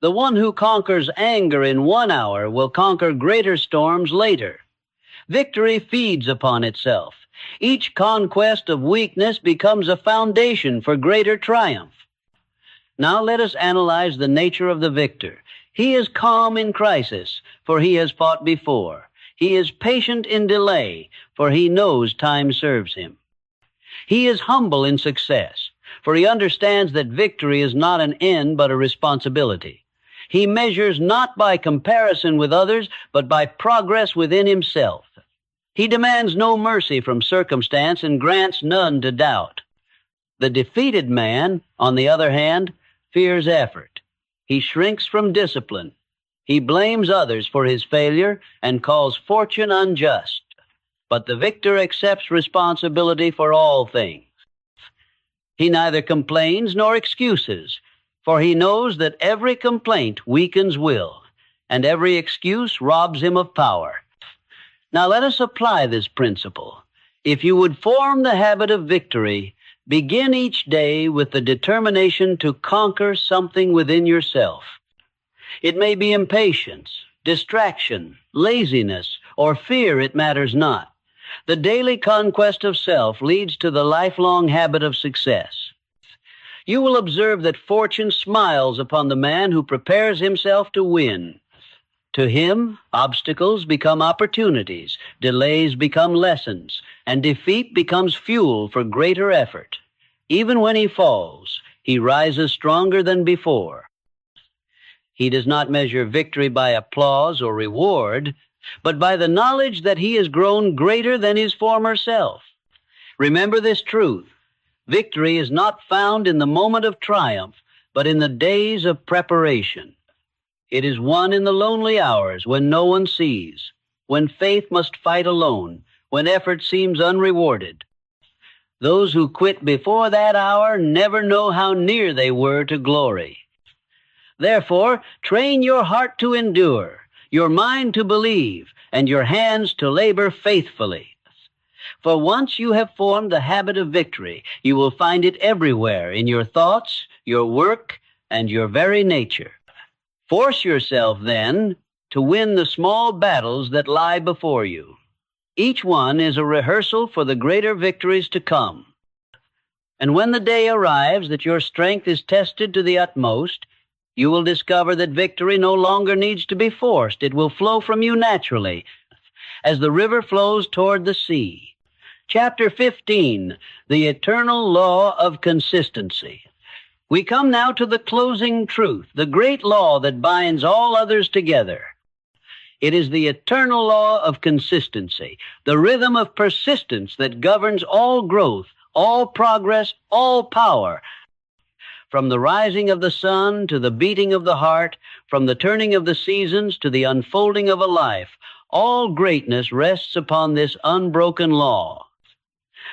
The one who conquers anger in 1 hour will conquer greater storms later. Victory feeds upon itself. Each conquest of weakness becomes a foundation for greater triumph. Now let us analyze the nature of the victor. He is calm in crisis, for he has fought before. He is patient in delay, for he knows time serves him. He is humble in success, for he understands that victory is not an end but a responsibility. He measures not by comparison with others, but by progress within himself. He demands no mercy from circumstance and grants none to doubt. The defeated man, on the other hand, fears effort. He shrinks from discipline. He blames others for his failure and calls fortune unjust. But the victor accepts responsibility for all things. He neither complains nor excuses, for he knows that every complaint weakens will, and every excuse robs him of power. Now let us apply this principle. If you would form the habit of victory, begin each day with the determination to conquer something within yourself. It may be impatience, distraction, laziness, or fear, it matters not. The daily conquest of self leads to the lifelong habit of success. You will observe that fortune smiles upon the man who prepares himself to win. To him, obstacles become opportunities, delays become lessons, and defeat becomes fuel for greater effort. Even when he falls, he rises stronger than before. He does not measure victory by applause or reward, but by the knowledge that he has grown greater than his former self. Remember this truth. Victory is not found in the moment of triumph, but in the days of preparation. It is won in the lonely hours when no one sees, when faith must fight alone, when effort seems unrewarded. Those who quit before that hour never know how near they were to glory. Therefore, train your heart to endure, your mind to believe, and your hands to labor faithfully. For once you have formed the habit of victory, you will find it everywhere in your thoughts, your work, and your very nature. Force yourself, then, to win the small battles that lie before you. Each one is a rehearsal for the greater victories to come. And when the day arrives that your strength is tested to the utmost, you will discover that victory no longer needs to be forced. It will flow from you naturally, as the river flows toward the sea. Chapter 15, The Eternal Law of Consistency. We come now to the closing truth, the great law that binds all others together. It is the eternal law of consistency, the rhythm of persistence that governs all growth, all progress, all power. From the rising of the sun to the beating of the heart, from the turning of the seasons to the unfolding of a life, all greatness rests upon this unbroken law.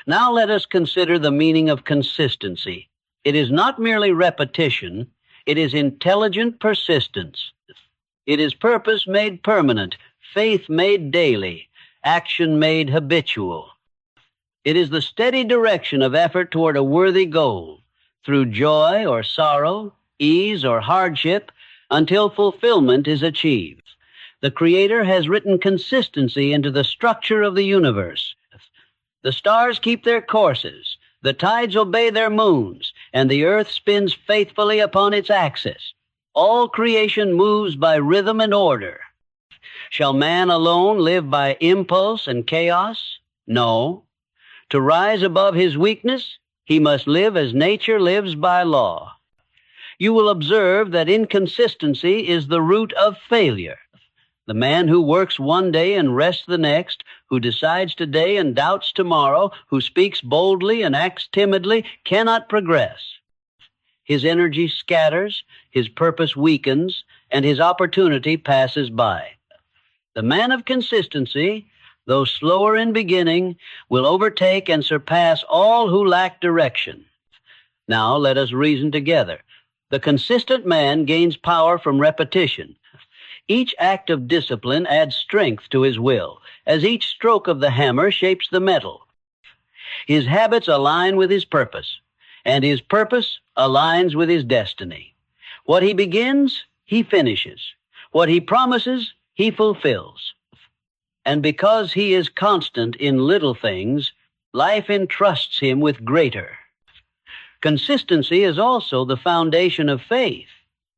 Now let us consider the meaning of consistency. It is not merely repetition, it is intelligent persistence. It is purpose made permanent, faith made daily, action made habitual. It is the steady direction of effort toward a worthy goal, through joy or sorrow, ease or hardship, until fulfillment is achieved. The Creator has written consistency into the structure of the universe. The stars keep their courses, the tides obey their moons, and the earth spins faithfully upon its axis. All creation moves by rhythm and order. Shall man alone live by impulse and chaos? No. To rise above his weakness, he must live as nature lives by law. You will observe that inconsistency is the root of failure. The man who works one day and rests the next, who decides today and doubts tomorrow, who speaks boldly and acts timidly, cannot progress. His energy scatters, his purpose weakens, and his opportunity passes by. The man of consistency, though slower in beginning, will overtake and surpass all who lack direction. Now let us reason together. The consistent man gains power from repetition. Each act of discipline adds strength to his will, as each stroke of the hammer shapes the metal. His habits align with his purpose, and his purpose aligns with his destiny. What he begins, he finishes. What he promises, he fulfills. And because he is constant in little things, life entrusts him with greater. Consistency is also the foundation of faith.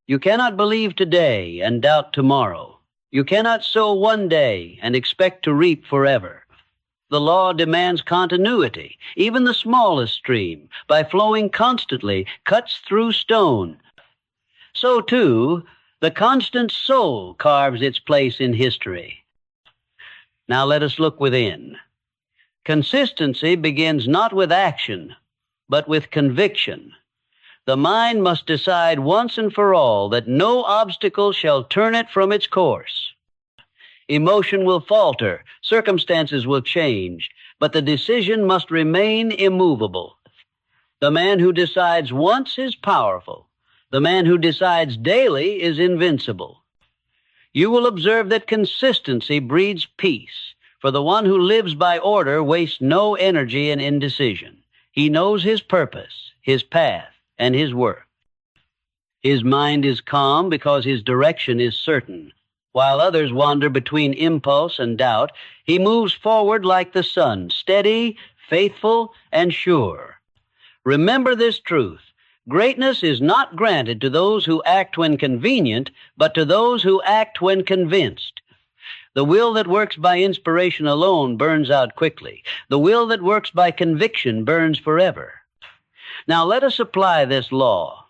You cannot believe today and doubt tomorrow. You cannot sow one day and expect to reap forever. The law demands continuity. Even the smallest stream, by flowing constantly, cuts through stone. So, too, the constant soul carves its place in history. Now let us look within. Consistency begins not with action, but with conviction. The mind must decide once and for all that no obstacle shall turn it from its course. Emotion will falter, circumstances will change, but the decision must remain immovable. The man who decides once is powerful. The man who decides daily is invincible. You will observe that consistency breeds peace, for the one who lives by order wastes no energy in indecision. He knows his purpose, his path, and his work. His mind is calm because his direction is certain. While others wander between impulse and doubt, he moves forward like the sun, steady, faithful, and sure. Remember this truth. Greatness is not granted to those who act when convenient, but to those who act when convinced. The will that works by inspiration alone burns out quickly. The will that works by conviction burns forever. Now let us apply this law.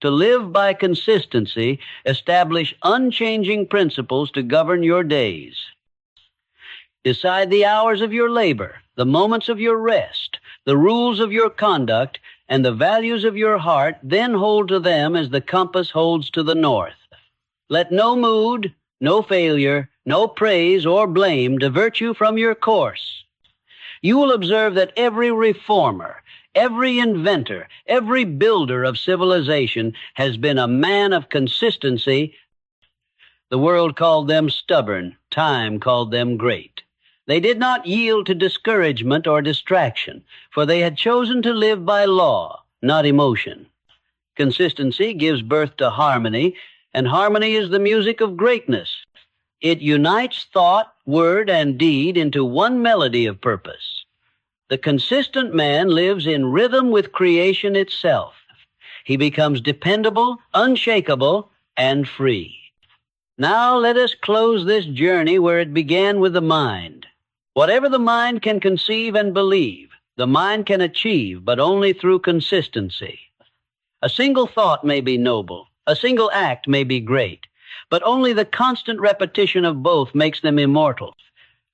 To live by consistency, establish unchanging principles to govern your days. Decide the hours of your labor, the moments of your rest, the rules of your conduct, and the values of your heart, then hold to them as the compass holds to the north. Let no mood, no failure, no praise or blame divert you from your course. You will observe that every reformer, every inventor, every builder of civilization has been a man of consistency. The world called them stubborn. Time called them great. They did not yield to discouragement or distraction, for they had chosen to live by law, not emotion. Consistency gives birth to harmony, and harmony is the music of greatness. It unites thought, word, and deed into one melody of purpose. The consistent man lives in rhythm with creation itself. He becomes dependable, unshakable, and free. Now let us close this journey where it began with the mind. Whatever the mind can conceive and believe, the mind can achieve, but only through consistency. A single thought may be noble, a single act may be great, but only the constant repetition of both makes them immortal.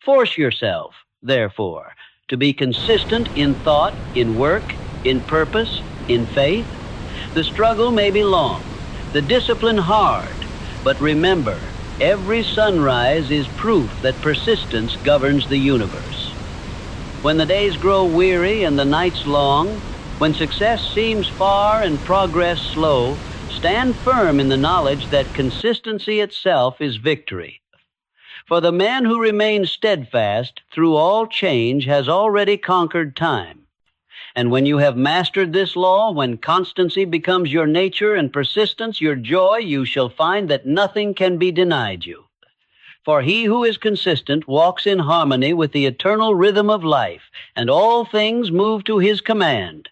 Force yourself, therefore, to be consistent in thought, in work, in purpose, in faith. The struggle may be long, the discipline hard, but remember, every sunrise is proof that persistence governs the universe. When the days grow weary and the nights long, when success seems far and progress slow, stand firm in the knowledge that consistency itself is victory. For the man who remains steadfast through all change has already conquered time. And when you have mastered this law, when constancy becomes your nature and persistence your joy, you shall find that nothing can be denied you. For he who is consistent walks in harmony with the eternal rhythm of life, and all things move to his command.